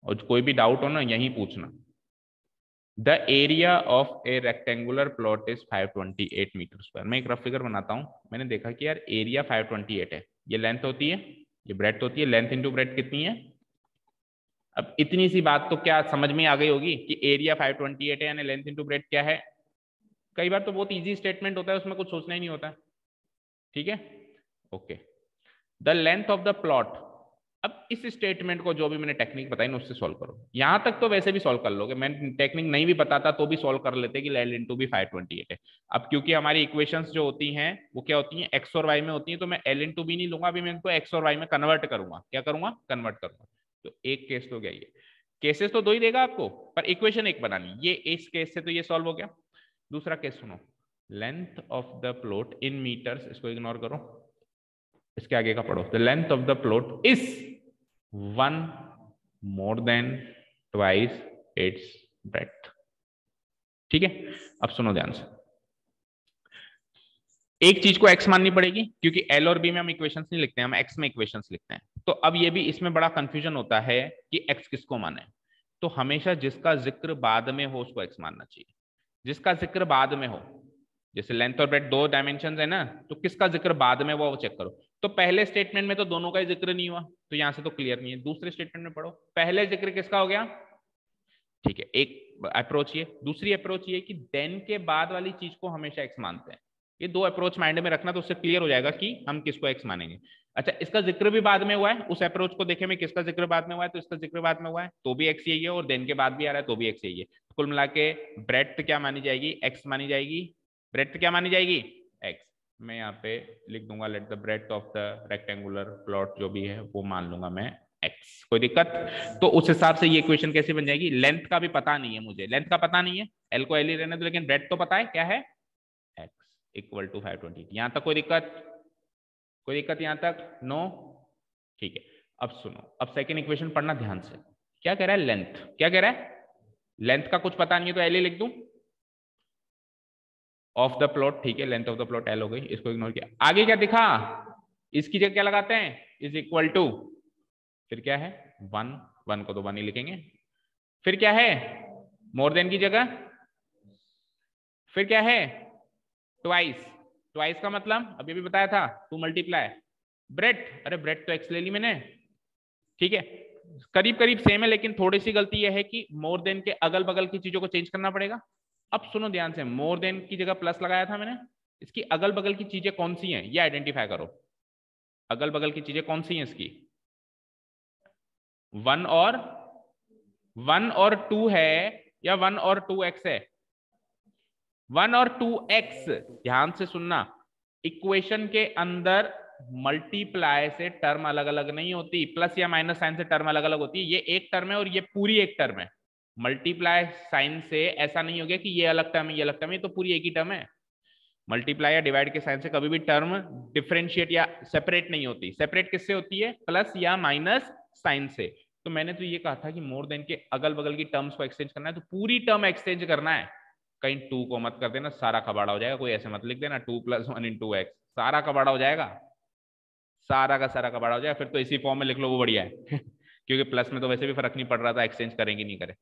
और कोई भी डाउट हो ना यही पूछना। The area of a rectangular plot is 528 metre square. मैं एक रफ फिगर बनाता हूं। मैंने देखा कि यार एरिया 528 है, ये लेंथ होती है, ये ब्रेड्थ होती है, लेंथ इंटू ब्रेड्थ कितनी है। अब इतनी सी बात तो क्या समझ में आ गई होगी कि एरिया 528 है यानी लेंथ इंटू ब्रेड्थ क्या है। कई बार तो बहुत इजी स्टेटमेंट होता है, उसमें कुछ सोचना ही नहीं होता। ठीक है, okay. The length of the plot, अब इस स्टेटमेंट को जो भी मैंने टेक्निक बताई ना उससे सॉल्व करो। यहां तक तो वैसे भी सॉल्व कर लोगे, मैं टेक्निक नहीं भी बताता तो भी सॉल्व कर लेते कि लेंथ इंटू भी 528 है। अब क्योंकि हमारी इक्वेशंस जो होती हैं वो क्या होती हैं, एक्स और वाई में होती हैं, तो मैं एल इंटू बी नहीं लूंगा, अभी मैं इनको एक्स और वाई में कन्वर्ट करूंगा। क्या करूंगा? कन्वर्ट करूंगा। तो एक केस तो गया, ये केसेस तो दो ही देगा आपको, पर इक्वेशन एक बनानी। ये इस केस से तो ये सॉल्व हो गया। दूसरा केस सुनो, length of the plot in metres, इसको इग्नोर करो, इसके आगे का पढ़ो। The length of the plot is 1 more than twice its breadth। ठीक है, अब सुनो ध्यान से, एक चीज को x माननी पड़ेगी क्योंकि l और b में हम इक्वेशंस नहीं लिखते हैं, हम x में इक्वेशंस लिखते हैं। तो अब ये भी इसमें बड़ा कंफ्यूजन होता है कि x किसको माने। तो हमेशा जिसका जिक्र बाद में हो उसको x मानना चाहिए। जिसका जिक्र बाद में हो, जैसे लेंथ और ब्रेड्थ दो डायमेंशन है ना, तो किसका जिक्र बाद में वो चेक करो। तो पहले स्टेटमेंट में तो दोनों का ही जिक्र नहीं हुआ, तो यहां से तो क्लियर नहीं है। दूसरे स्टेटमेंट में पढ़ो, पहले जिक्र किसका हो गया। ठीक है, एक अप्रोच ये। दूसरी अप्रोच ये कि देन के बाद वाली चीज को हमेशा एक्स मानते हैं। ये दो अप्रोच माइंड में रखना, तो उससे क्लियर हो जाएगा कि हम किसको एक्स मानेंगे। अच्छा, इसका जिक्र भी बाद में हुआ है, उस अप्रोच को देखे में किसका जिक्र बाद में हुआ है, तो इसका जिक्र बाद में हुआ है तो भी एक्स यही है, और देन के बाद भी आ रहा है तो भी एक्स यही है। कुल मिला के ब्रेड्थ क्या मानी जाएगी, एक्स मानी जाएगी। ब्रेड्थ क्या मानी जाएगी, एक्स। मैं यहाँ पे लिख दूंगा let the breadth of the rectangular plot जो भी है वो मान लूंगा मैं एक्स। कोई दिक्कत? तो उस हिसाब से ये इक्वेशन कैसे बन जाएगी। लेंथ का भी पता नहीं है मुझे, लेंथ का पता नहीं है, एल को एल ही रहने दो, लेकिन ब्रेड्थ तो पता है क्या है, एक्स इक्वल टू 520। यहां तक कोई दिक्कत? कोई दिक्कत यहां तक? नो। ठीक है, अब सुनो, अब सेकेंड इक्वेशन पढ़ना ध्यान से। क्या कह रहा है, लेंथ क्या कह रहा है, लेंथ का कुछ पता नहीं है तो एल ही लिख दूं, ऑफ द प्लॉट। ठीक है, length of the plot L हो गई, इसको इग्नोर किया। आगे क्या दिखा, इसकी जगह क्या लगाते हैं, इज इक्वल टू, फिर क्या है 1, 1 को तो 1 ही लिखेंगे, फिर क्या है मोर देन की जगह फिर क्या है, ट्वाइस। ट्वाइस का मतलब अभी भी बताया था, टू मल्टीप्लाई ब्रेथ। अरे ब्रेथ तो एक्स ले ली मैंने, ठीक है, करीब करीब सेम है, लेकिन थोड़ी सी गलती यह है कि मोर देन के अगल बगल की चीजों को चेंज करना पड़ेगा। अब सुनो ध्यान से, मोर देन की जगह प्लस लगाया था मैंने, इसकी अगल बगल की चीजें कौन सी हैं ये आइडेंटिफाई करो। अगल बगल की चीजें कौन सी हैं इसकी, वन और टू है या वन और टू एक्स है, वन और टू एक्स। ध्यान से सुनना, इक्वेशन के अंदर मल्टीप्लाई से टर्म अलग अलग नहीं होती, प्लस या माइनस साइन से टर्म अलग अलग होती है। ये एक टर्म है और ये पूरी एक टर्म है। मल्टीप्लाई साइन से ऐसा नहीं हो गया कि ये अलग टर्म है ये अलग टर्म है, तो पूरी एक ही टर्म है। मल्टीप्लाई या डिवाइड के साइन से कभी भी टर्म डिफरेंशिएट या सेपरेट नहीं होती। सेपरेट किससे होती है, प्लस या माइनस साइन से। तो मैंने तो ये कहा था कि मोर देन के अगल बगल की टर्म्स को एक्सचेंज करना है, तो पूरी टर्म एक्सचेंज करना है। कहीं टू को मत कर देना, सारा कबाड़ा हो जाएगा। कोई ऐसे मत लिख देना 2 + 1 × x, सारा कबाड़ा हो जाएगा, सारा का सारा कबाड़ा हो जाएगा। फिर तो इसी फॉर्म में लिख लो, वो बढ़िया है क्योंकि प्लस में तो वैसे भी फर्क नहीं पड़ रहा था एक्सचेंज करेंगे नहीं करे,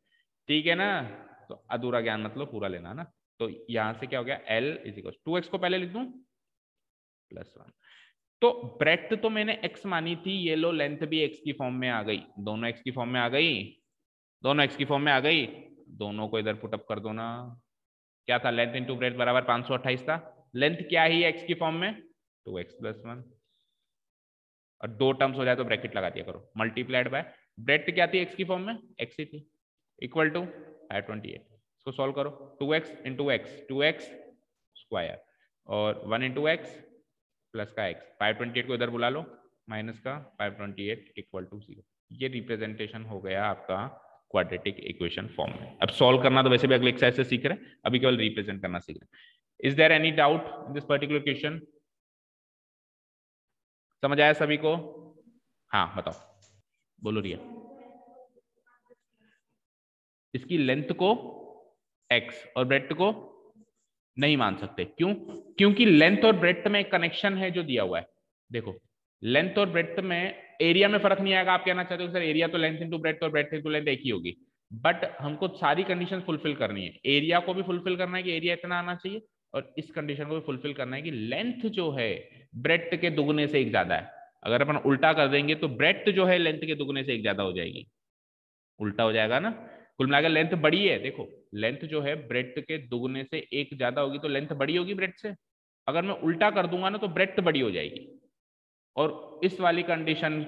ठीक है ना। तो अधूरा ज्ञान मतलब पूरा लेना ना। तो यहां से क्या हो गया, L = 2x को पहले लिख दूं +1। तो ब्रेथ तो मैंने x मानी थी, ये लो लेंथ भी x की फॉर्म में आ गई, दोनों x की फॉर्म में आ गई, दोनों x की फॉर्म में आ गई। दोनों को इधर पुटअप कर दो ना। क्या था, लेंथ इंटू ब्रेथ बराबर 528 था। लेंथ क्या ही x की फॉर्म में, 2x + 1, और दो टर्म्स हो जाए तो ब्रैकेट लगा दिया करो, मल्टीप्लाइड बाय ब्रेथ क्या थी x की फॉर्म में, x ही थी, इक्वल टू 528। इसको सॉल्व करो, 2x × x 2x² और 1 × x प्लस का x, 528 को इधर बुला लो, माइनस का 528 = 0। ये रिप्रेजेंटेशन हो गया आपका क्वाड्रेटिक इक्वेशन फॉर्म में। अब सॉल्व करना तो वैसे भी अगले एक्सरसाइज से सीख रहे हैं, अभी केवल रिप्रेजेंट करना सीख रहे हैं। Is there any doubt in this particular question? समझ आया सभी को? हाँ बताओ, बोलो रिया। इसकी लेंथ को x और ब्रेड्थ को नहीं मान सकते, क्यों? क्योंकि लेंथ और ब्रेड्थ में एक कनेक्शन है जो दिया हुआ है। देखो लेंथ और ब्रेड्थ में एरिया में फर्क नहीं आएगा। आप कहना चाहते हो सर एरिया तो लेंथ इंटू ब्रेड्थ और ब्रेड्थ इंटू लेंथ एक ही होगी, बट हमको सारी कंडीशन फुलफिल करनी है। एरिया को भी फुलफिल करना है कि एरिया इतना आना चाहिए, और इस कंडीशन को भी फुलफिल करना है कि लेंथ जो है ब्रेड्थ के दुगने से एक ज्यादा है। अगर अपन उल्टा कर देंगे तो ब्रेड्थ जो है लेंथ के दुगने से एक ज्यादा हो जाएगी, उल्टा हो जाएगा ना। कुल मिलाकर लेंथ बड़ी है, देखो लेंथ जो है ब्रेड्थ के दुगने से एक ज्यादा होगी तो लेंथ बड़ी होगी ब्रेड्थ से। अगर मैं उल्टा कर दूंगा ना तो ब्रेड्थ बड़ी हो जाएगी, और इस वाली कंडीशन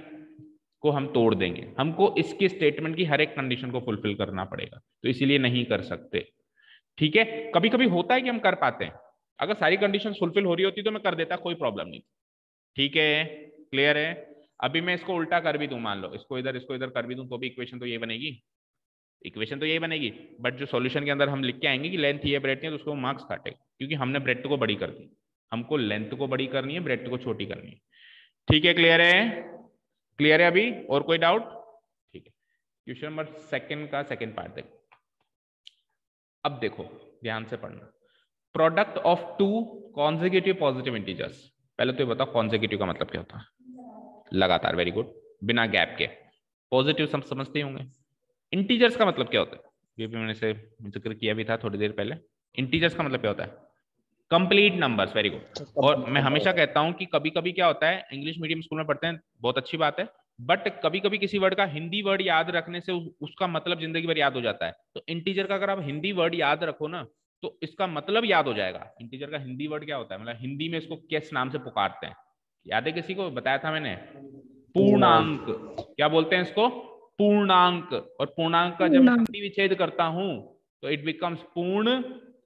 को हम तोड़ देंगे। हमको इसके स्टेटमेंट की हर एक कंडीशन को फुलफिल करना पड़ेगा, तो इसीलिए नहीं कर सकते, ठीक है। कभी कभी होता है कि हम कर पाते हैं, अगर सारी कंडीशन फुलफिल हो रही होती तो मैं कर देता, कोई प्रॉब्लम नहीं, ठीक है, क्लियर है। अभी मैं इसको उल्टा कर भी दूं, मान लो इसको इधर कर भी दूं, तो भी इक्वेशन तो ये बनेगी, इक्वेशन तो यही बनेगी, बट जो सॉल्यूशन के अंदर हम लिख के आएंगे कि लेंथ ये ब्रेड्थ है, तो उसको मार्क्स काटेगा, क्योंकि हमने ब्रेड्थ को बड़ी कर दी। हमको लेंथ को बड़ी करनी है, ब्रेड्थ को छोटी करनी है, ठीक है। क्लियर है? क्लियर है अभी? और कोई डाउट? ठीक है। क्वेश्चन नंबर 2 का सेकंड पार्ट देखो। अब देखो ध्यान से पढ़ना, product of 2 consecutive positive integers. पहले तो ये बताओ कॉन्सेक्यूटिव का मतलब क्या होता है? लगातार, वेरी गुड, बिना गैप के। पॉजिटिव सब समझते होंगे। इंटीजर्स का मतलब क्या होता है? ये भी मैंने से जिक्र किया भी था थोड़ी देर पहले। इंटीजर्स का मतलब क्या होता है? Complete numbers, very good. और मैं हमेशा कहता हूं कि कभी कभी क्या होता है, इंग्लिश मीडियम स्कूल में पढ़ते हैं, बहुत अच्छी बात है, बट कभी कभी किसी वर्ड का हिंदी वर्ड याद रखने से उसका मतलब जिंदगी भर याद हो जाता है। तो इंटीजर का अगर आप हिंदी वर्ड याद रखो ना तो इसका मतलब याद हो जाएगा। इंटीजर का हिंदी वर्ड क्या होता है, मतलब हिंदी में इसको किस नाम से पुकारते हैं? याद है किसी को? बताया था मैंने, पूर्णांक। क्या बोलते हैं इसको? पूर्णांक। और पूर्णांक का जब मैं संधि विच्छेद करता हूं तो इट बिकम्स पूर्ण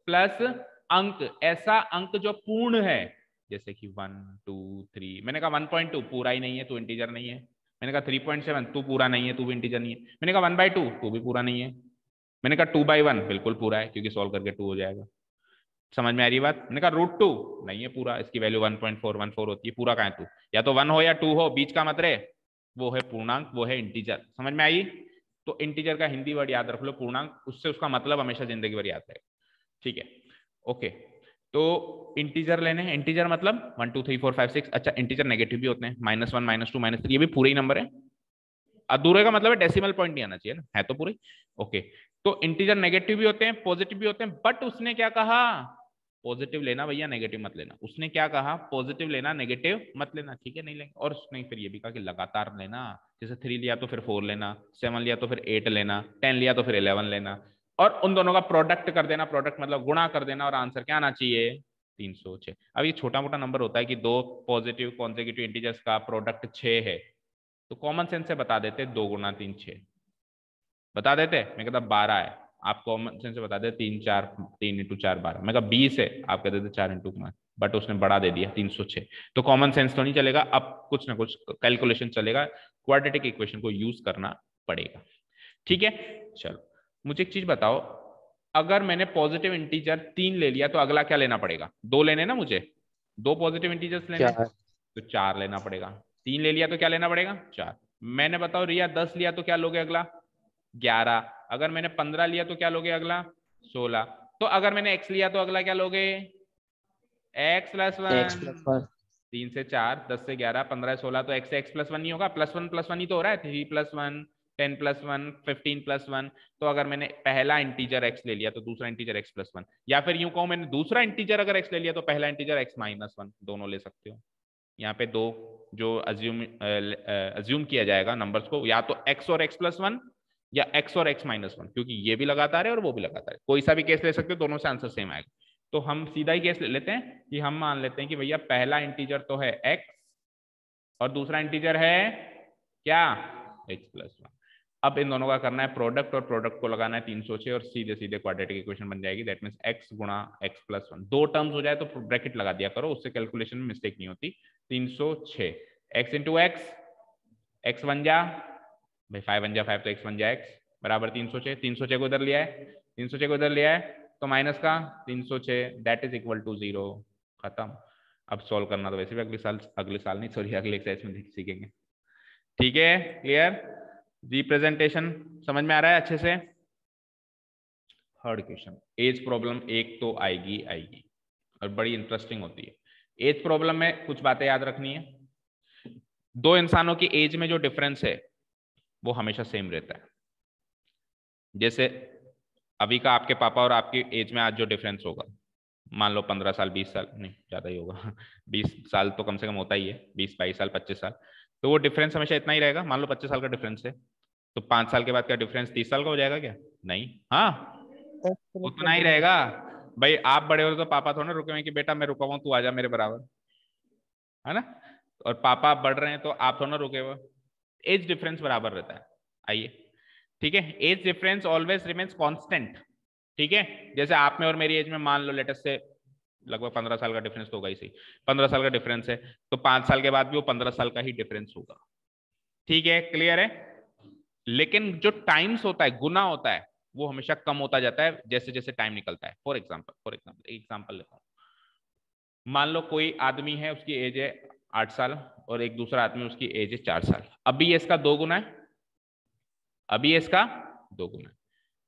प्लस अंक, ऐसा अंक जो पूर्ण है, जैसे कि 1 2 3। मैंने कहा 1.2 पूरा ही नहीं है, तो इंटीजर नहीं है। मैंने कहा 3.7 तू पूरा नहीं है, तू भी इंटीजर नहीं है। मैंने कहा 1/2 तू भी पूरा नहीं है। मैंने कहा 2/1 बिल्कुल पूरा है, क्योंकि सॉल्व करके 2 हो जाएगा। समझ में आ रही बात? मैंने कहा √2 नहीं है पूरा, इसकी वैल्यू 1.414 होती है। पूरा कहां है तू? या तो 1 हो या 2 हो, बीच का मत रहे, वो है पूर्णांक, वो है इंटीजर। समझ में आई? तो इंटीजर का हिंदी वर्ड याद रख लो पूर्णांक, उससे उसका मतलब हमेशा जिंदगी भर याद रहेगा, ठीक है। ओके, तो इंटीजर लेने हैं। इंटीजर मतलब 1 2 3 4 5 6। अच्छा, इंटीजर नेगेटिव भी होते हैं, -1 -2 -3, ये भी पूरे ही नंबर है। अधूरे का मतलब है डेसिमल पॉइंट नहीं आना चाहिए ना, है तो पूरे। ओके, तो इंटीजर नेगेटिव भी होते हैं, पॉजिटिव भी होते हैं, बट उसने क्या कहा, पॉजिटिव लेना भैया, नेगेटिव मत लेना। उसने क्या कहा, पॉजिटिव लेना, नेगेटिव मत लेना, ठीक है, नहीं लेंगे। और उसने फिर ये भी कहा कि लगातार लेना, जैसे 3 लिया तो फिर 4 लेना, 7 लिया तो फिर 8 लेना, 10 लिया तो फिर 11 लेना, और उन दोनों का प्रोडक्ट कर देना, प्रोडक्ट मतलब गुणा कर देना, और आंसर क्या आना चाहिए, 306। अब ये छोटा मोटा नंबर होता है कि दो पॉजिटिव कॉन्सेक्यूटिव इंटीजर्स का प्रोडक्ट 6 है, तो कॉमन सेंस से बता देते 2 गुना 3 6 बता देते, मैं कहता 12 है, आप कॉमन सेंस से बता दे 3 इंटू 4 12, मैं कहा 20 है, आप कहते थे 4 इंटू 5, बट उसने बढ़ा दे दिया 306। तो कॉमन सेंस तो नहीं चलेगा, अब कुछ ना कुछ कैलकुलेशन चलेगा, क्वाड्रेटिक इक्वेशन को यूज करना पड़ेगा, ठीक है। चलो मुझे एक चीज बताओ, अगर मैंने पॉजिटिव इंटीजर 3 ले लिया तो अगला क्या लेना पड़ेगा, 2 लेने ना मुझे, 2 पॉजिटिव इंटीजर्स लेने, तो 4 लेना पड़ेगा। 3 ले लिया तो क्या लेना पड़ेगा, 4। मैंने बताओ रिया 10 लिया तो क्या लोगे अगला, 11। अगर मैंने 15 लिया तो क्या लोगे अगला, 16। तो अगर मैंने x लिया तो अगला क्या लोगे, x प्लस 1। 3 से 4, 10 से 11, 15 16, तो x से x प्लस 1 नहीं होगा, प्लस वन ही तो हो रहा है, 3 प्लस 1 10 प्लस 1 15 प्लस 1। तो अगर मैंने पहला इंटीजर x ले लिया तो दूसरा इंटीजर x प्लस 1, या फिर यूं कहूं मैंने दूसरा इंटीजर अगर x ले लिया तो पहला इंटीजर x माइनस 1, दोनों ले सकते हो। यहाँ पे दो जो अज्यूम किया जाएगा नंबर्स को, या तो x और x प्लस 1 या x और x माइनस 1, क्योंकि ये भी लगातार है और वो भी लगातार है, कोई सा भी केस ले सकते हो, दोनों से आंसर सेम आएगा। तो हम सीधा ही केस ले लेते हैं कि हम मान लेते हैं कि भैया पहला इंटीजर तो है x और दूसरा इंटीजर है क्या, x प्लस 1। अब इन दोनों का करना है प्रोडक्ट, और प्रोडक्ट को लगाना है 306, और सीधे सीधे क्वाड्रेटिक इक्वेशन बन जाएगी, दैट मींस x गुणा x प्लस 1। दो टर्म्स हो जाए तो ब्रैकेट लगा दिया करो, उससे कैलकुलेशन में मिस्टेक नहीं होती। 306 x इंटू एक्स, एक्स बन जा भाई 5 बन जा 5, तो x बन जा x बराबर 306। 306 को इधर लिया है, 306 को इधर लिया है, तो माइनस का 306, दैट इज इक्वल टू 0, खत्म। अब सॉल्व करना तो वैसे भी अगले साल नहीं, सॉरी अगले एक्सरसाइज में सीखेंगे, ठीक है, क्लियर। रिप्रेजेंटेशन समझ में आ रहा है अच्छे से। थर्ड क्वेश्चन, एज प्रॉब्लम एक तो आएगी आएगी और बड़ी इंटरेस्टिंग होती है। एज प्रॉब्लम में कुछ बातें याद रखनी है, दो इंसानों की एज में जो डिफरेंस है वो हमेशा सेम रहता है। जैसे अभी का आपके पापा और आपकी एज में आज जो डिफरेंस होगा, मान लो 15 साल 20 साल, नहीं ज्यादा ही होगा 20 साल तो कम से कम होता ही है, 20 22 साल 25 साल, तो वो डिफरेंस हमेशा इतना ही रहेगा। मान लो 25 साल का डिफरेंस है, तो 5 साल के बाद क्या डिफरेंस 30 साल का हो जाएगा क्या, नहीं, हाँ उतना ही रहेगा। भाई आप बड़े हो तो पापा थोड़ा ना रुके हुए कि बेटा मैं रुका हुआ तू आजा मेरे बराबर, है ना, और पापा बढ़ रहे हैं तो आप थोड़ा ना रुके हुए, एज डिफरेंस बराबर रहता है। आइए, ठीक है, age difference always remains constant, ठीक है। जैसे आप में और मेरी एज में मान लो लेटेस्ट से लगभग 15 साल का डिफरेंस तो होगा ही सही, 15 साल का डिफरेंस है, तो 5 साल के बाद भी वो 15 साल का ही डिफरेंस होगा, ठीक है, क्लियर है। लेकिन जो टाइम्स होता है, गुना होता है, वो हमेशा कम होता जाता है जैसे जैसे टाइम निकलता है। फॉर एग्जाम्पल एग्जाम्पल लेता हूँ, मान लो कोई आदमी है उसकी एज है 8 साल और एक दूसरा आदमी उसकी एज है 4 साल, अभी ये इसका 2 गुना है, अभी ये इसका 2 गुना है।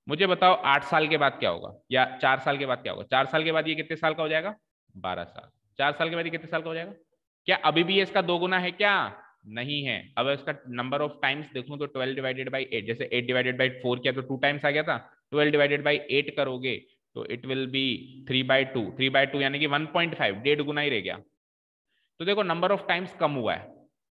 मुझे बताओ 8 साल के बाद क्या होगा, या 4 साल के बाद क्या होगा, 4 साल के बाद ये कितने साल का हो जाएगा, 12 साल। 4 साल के बाद ये कितने साल का हो जाएगा, क्या अभी भी ये इसका 2 गुना है क्या, नहीं है। अब इसका नंबर ऑफ टाइम्स देखूं तो 12 डिवाइडेड बाई 8, जैसे 8 डिवाइडेड बाई 4 किया तो 2 टाइम्स आ गया था, 12 डिवाइडेड बाई 8 करोगे तो इट विल बी 3/2, 3/2 यानी कि 1.5, 1.5 गुना ही रह गया। तो देखो नंबर ऑफ टाइम्स कम हुआ है,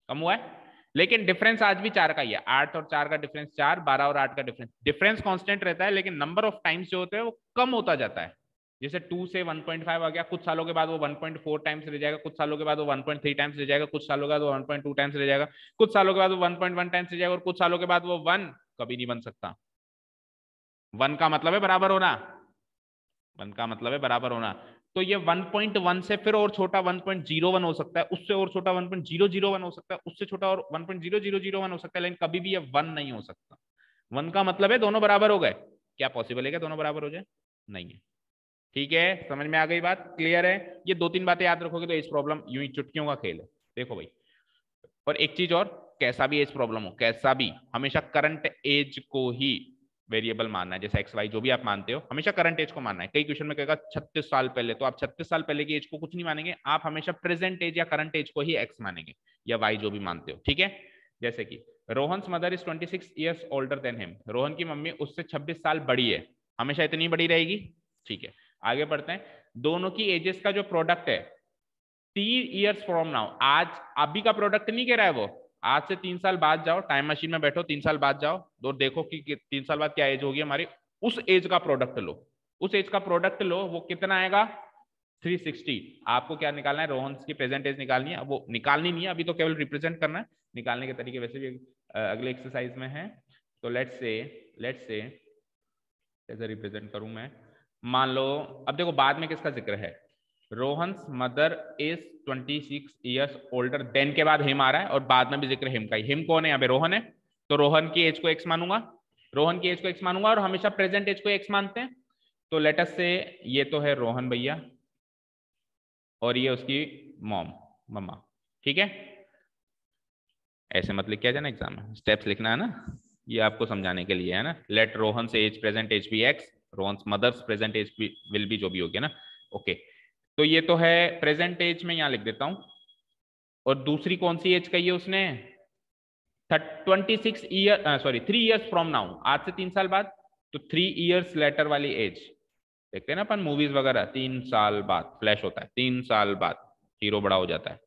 कम हुआ है, लेकिन डिफरेंस आज भी 4 का ही है। 8 और 4 का डिफरेंस 4, 12 और 8 का डिफरेंस कांस्टेंट रहता है, लेकिन नंबर ऑफ टाइम्स जो होते हैं वो कम होता जाता है। जैसे 2 से 1.5 आ गया, कुछ सालों के बाद वो 1.4 टाइम्स रह जाएगा, कुछ सालों के बाद वो 1.3 टाइम्स रह जाएगा, कुछ सालों के बाद वो 1.2 टाइम्स रह जाएगा, कुछ सालों के बाद वो 1.1 टाइम्स रह जाएगा, और कुछ सालों के बाद वो 1 कभी नहीं बन सकता। 1 का मतलब है बराबर होना, 1 का मतलब है बराबर होना। तो ये 1.1 से फिर और छोटा 1.01 हो सकता है, उससे और छोटा 1.001 हो सकता है, उससे छोटा और 1.0001 हो सकता है, लेकिन कभी भी ये 1 नहीं हो सकता। 1 का मतलब है दोनों बराबर हो गए। क्या पॉसिबल है क्या दोनों बराबर हो जाए, नहीं है, ठीक है, समझ में आ गई बात, क्लियर है। ये 2-3 बातें याद रखोगे तो एज प्रॉब्लम यूं ही चुटकियों का खेल है। देखो भाई, और एक चीज और, कैसा भी एज प्रॉब्लम हो, कैसा भी, हमेशा करंट एज को ही वेरिएबल मानना है। जैसे एक्स वाई जो भी आप मानते हो, हमेशा करंट एज को मानना है। कई क्वेश्चन में कहेगा 36 साल पहले, तो आप 36 साल पहले की एज को कुछ नहीं मानेंगे, आप हमेशा प्रेजेंट एज या करंट एज को ही एक्स मानेंगे, या वाई जो भी मानते हो, ठीक है। जैसे कि Rohan's mother is 26 years older than him, Rohan की मम्मी उससे 26 साल बड़ी है, हमेशा इतनी बड़ी रहेगी, ठीक है। आगे बढ़ते हैं, दोनों की एजेस का जो प्रोडक्ट है 3 ईयर्स फ्रॉम नाउ, आज अभी का प्रोडक्ट नहीं कह रहा है वो, आज से 3 साल बाद जाओ, टाइम मशीन में बैठो, 3 साल बाद जाओ और देखो कि 3 साल बाद क्या एज होगी हमारी, उस एज का प्रोडक्ट लो, उस एज का प्रोडक्ट लो, वो कितना आएगा 360। आपको क्या निकालना है, रोहन की प्रेजेंट एज निकालनी है, वो निकालनी नहीं है अभी, तो केवल रिप्रेजेंट करना है, निकालने के तरीके वैसे भी अगले एक्सरसाइज में है। तो लेट्स से कैसे रिप्रेजेंट करूं मैं, मान लो अब देखो बाद में किसका जिक्र है, Rohan's mother is 26 years older than के बाद हिम आ रहा है और बाद में भी जिक्र हिम का ही, हिम कौन है यहाँ पे, रोहन है, तो रोहन की एज को एक्स मानूंगा, रोहन की एज को एक्स मानूंगा और हमेशा प्रेजेंट एज को एक्स मानते हैं। तो लेट अस से ये तो है रोहन भैया और ये उसकी मॉम मम्मा, ठीक है। ऐसे मत लिख के आ जाना एग्जाम में, स्टेप्स लिखना है ना, ये आपको समझाने के लिए है ना। लेट रोहन से age present age be x, Rohan mother's present age will be जो भी होगी ना, ओके। तो ये तो है प्रेजेंट एज में यहां लिख देता हूं, और दूसरी कौन सी एज कही है उसने, 26 year sorry 3 years from now, आज से 3 साल बाद, तो 3 ईयर्स लेटर वाली एज देखते हैं ना अपन मूवीज वगैरह, 3 साल बाद फ्लैश होता है, 3 साल बाद हीरो बड़ा हो जाता है,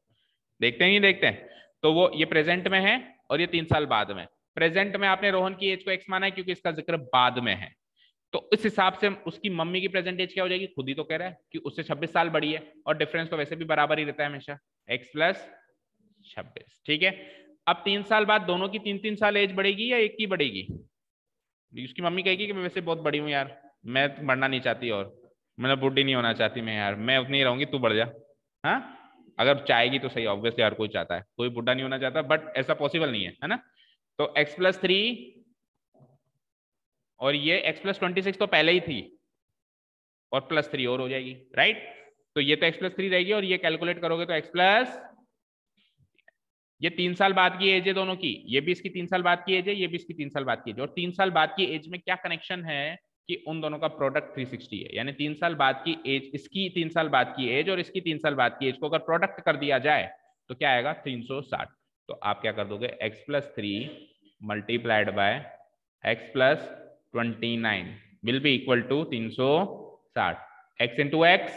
देखते हैं नहीं देखते हैं, तो वो ये प्रेजेंट में है और ये 3 साल बाद में, प्रेजेंट में आपने रोहन की एज को एक्स माना है क्योंकि इसका जिक्र बाद में है, तो इस हिसाब से उसकी मम्मी की प्रेजेंट एज क्या हो जाएगी, खुद ही तो कह रहा है कि उससे 26 साल बड़ी है और डिफरेंस तो वैसे भी बराबर ही रहता है हमेशा, x प्लस 26, ठीक है। अब 3 साल बाद दोनों की 3-3 साल एज बढ़ेगी या एक की बढ़ेगी, उसकी मम्मी कहेगी कि मैं वैसे बहुत बड़ी हूँ यार, मैं बढ़ना नहीं चाहती और मतलब बुढ़ी नहीं होना चाहती मैं यार, मैं उतनी ही रहूंगी, तू बढ़ जा, हाँ अगर चाहेगी तो सही, ऑब्वियसली हर कोई चाहता है, कोई बुढ़ा नहीं होना चाहता, बट ऐसा पॉसिबल नहीं है ना। तो x प्लस 3 और ये x प्लस 26 तो पहले ही थी और प्लस 3 और हो जाएगी, राइट। तो ये तो x प्लस 3 रहेगी और ये कैलकुलेट करोगे तो x प्लस, ये 3 साल बाद की एज है दोनों की, ये भी इसकी 3 साल बाद की एज है, ये भी इसकी 3 साल बाद की एज है, और 3 साल बाद की एज में क्या कनेक्शन है कि उन दोनों का प्रोडक्ट 360 है, यानी 3 साल बाद की एज, इसकी 3 साल बाद की एज और इसकी 3 साल बाद की एज को अगर प्रोडक्ट कर दिया जाए तो क्या आएगा 360। तो आप क्या कर दोगे, x plus 3 multiplied by x plus 29 will be equal to 360, x into x,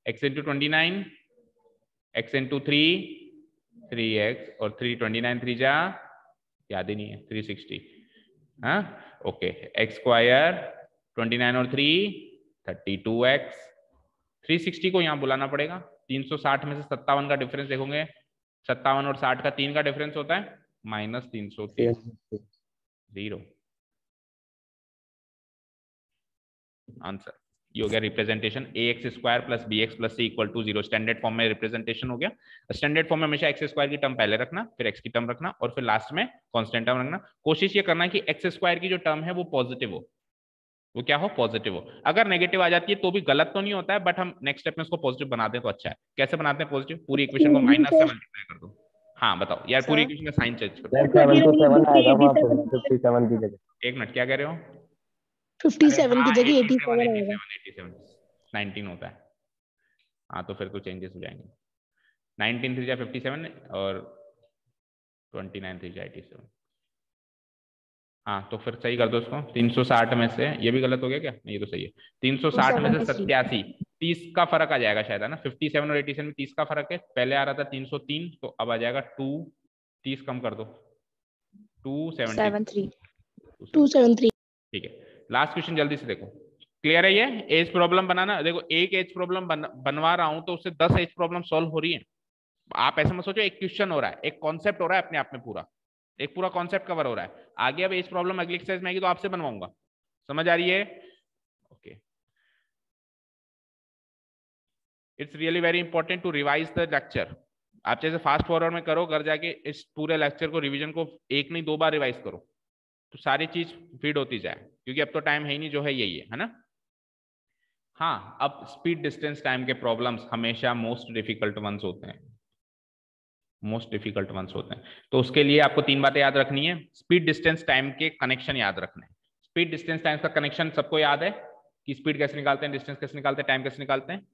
x into 29, x into 3x और 329 3 जा याद ही नहीं है 360, हाँ ओके, एक्स स्क्वायर 29 और 3 32x, 360 को यहाँ बुलाना पड़ेगा, 360 में से 57 का डिफरेंस देखोगे, 57 और 60 का 3 का डिफरेंस होता है -330, 0 आंसर। ये हो गया representation, ax square plus bx plus c equal to 0, standard form में रिप्रेजेंटेशन हो गया। स्टैंडर्ड फॉर्म में हमेशा एक्स स्क्वायर की टर्म पहले रखना, फिर x की टर्म रखना और फिर लास्ट में कांस्टेंट टर्म रखना। कोशिश ये करना कि एक्स स्क्वायर की जो टर्म है वो पॉजिटिव हो, वो क्या हो, पॉजिटिव हो। अगर नेगेटिव आ जाती है तो भी गलत तो नहीं होता है, बट हम नेक्स्ट स्टेप में उसको पॉजिटिव बना दें तो अच्छा है। कैसे बनाते हैं पॉजिटिव, पूरी इक्वेशन को माइनस से मल्टीप्लाई कर दो। हाँ बताओ यार, पूरी इक्वेशन का साइन चेंज करो। 7 to 7 आएगा वहां पे 57 की जगह। एक मिनट, क्या कह रहे हो, 57 की जगह 87 आएगा। 19 होता है, हाँ तो फिर तो चेंजेस हो जाएंगे, 19 3 जा 57 और 29 3 जा 87, हाँ तो फिर सही कर दो उसको, 360 में से, ये भी गलत हो गया क्या, नहीं ये तो सही है, 360 में से 87, 30 का फर्क आ जाएगा शायद, है ना, 57 और 87 में 30 का फर्क है, पहले आ रहा था 303, तो अब आ जाएगा 2, 30 कम कर दो 273, ठीक है। लास्ट क्वेश्चन जल्दी से देखो, क्लियर है ये एज प्रॉब्लम बनाना, देखो एक एज प्रॉब्लम बनवा रहा हूं तो उससे 10 एज प्रॉब्लम सॉल्व हो रही है। आप ऐसे मत सोचो एक क्वेश्चन हो रहा है, एक कॉन्सेप्ट हो रहा है अपने आप में, पूरा एक पूरा कॉन्सेप्ट कवर हो रहा है, आगे अब एज प्रॉब्लम अगली एक्सरसाइज में आएगी तो आपसे बनवाऊंगा, समझ आ रही है, okay. It's really very important to revise the lecture, आप जैसे फास्ट फॉरवर्ड में करो, घर जाके इस पूरे लेक्चर को रिवीजन को एक नहीं 2 बार रिवाइज करो, तो सारी चीज फीड होती जाए, क्योंकि अब तो टाइम है ही नहीं, जो है यही है ना। हाँ अब स्पीड डिस्टेंस टाइम के प्रॉब्लम्स हमेशा मोस्ट डिफिकल्ट वंस होते हैं, मोस्ट डिफिकल्ट वंस होते हैं, तो उसके लिए आपको 3 बातें याद रखनी है। स्पीड डिस्टेंस टाइम के कनेक्शन याद रखने, स्पीड डिस्टेंस टाइम का कनेक्शन सबको याद है कि स्पीड कैसे निकालते हैं, डिस्टेंस कैसे निकालते हैं, टाइम कैसे निकालते हैं,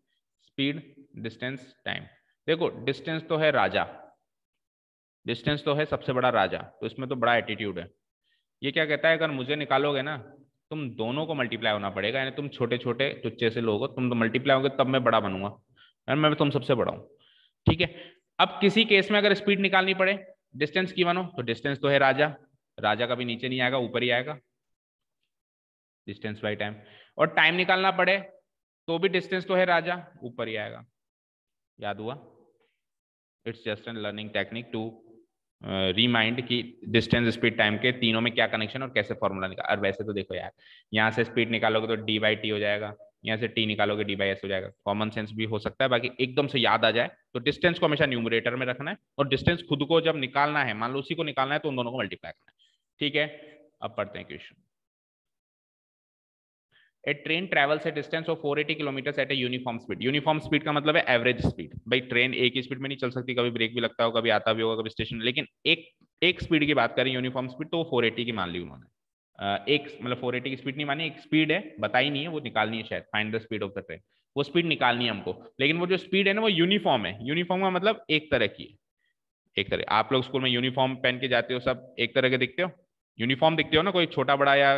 स्पीड डिस्टेंस टाइम। देखो डिस्टेंस तो है राजा, डिस्टेंस तो है सबसे बड़ा राजा, तो इसमें तो बड़ा एटीट्यूड है। ये क्या कहता है, अगर मुझे निकालोगे ना, तुम दोनों को मल्टीप्लाई होना पड़ेगा, यानी तुम छोटे छोटे टुच्चे से लोग हो, तुम तो मल्टीप्लाई होगे तब मैं बड़ा बनूंगा, यानी मैं तुम सबसे बड़ा हूं। ठीक है, अब किसी केस में अगर स्पीड निकालनी पड़े, डिस्टेंस की बनो, तो डिस्टेंस तो है राजा, राजा कभी नीचे नहीं आएगा, ऊपर ही आएगा, डिस्टेंस बाई टाइम। और टाइम निकालना पड़े तो भी डिस्टेंस तो है राजा, ऊपर ही आएगा। याद हुआ? It's just an learning technique to remind कि डिस्टेंस स्पीड टाइम के तीनों में क्या कनेक्शन और कैसे फॉर्मूला निकाल। और वैसे तो देखो यार, यहाँ से स्पीड निकालोगे तो डी बाई टी हो जाएगा, यहाँ से टी निकालोगे डी बाई एस हो जाएगा, कॉमन सेंस भी हो सकता है, बाकी एकदम से याद आ जाए तो डिस्टेंस को हमेशा न्यूमरेटर में रखना है, और डिस्टेंस खुद को जब निकालना है, मान लो उसी को निकालना है, तो उन दोनों को मल्टीप्लाई करना है। ठीक है, अब पढ़ते हैं question. A train travels a distance of 480 kilometre at a uniform speed. Uniform speed का मतलब है एवरेज स्पीड। भाई ट्रेन एक ही स्पीड में नहीं चल सकती, कभी ब्रेक भी लगता होगा, कभी आता भी होगा, कभी स्टेशन, लेकिन एक स्पीड की बात करें यूनिफॉर्म स्पीड, तो 480 की मान ली उन्होंने। एक मतलब 480 की स्पीड नहीं मानी, एक स्पीड है, बताई नहीं है, वो निकालनी है शायद, find the speed of the train, वो स्पीड निकालनी है हमको। लेकिन वो जो स्पीड है ना, वो यूनिफॉर्म है। यूनिफॉर्म का मतलब एक तरह की है, एक तरह। आप लोग स्कूल में यूनिफॉर्म पहन के जाते हो, सब एक तरह के दिखते हो, यूनिफॉर्म दिखते हो ना, कोई छोटा बड़ा या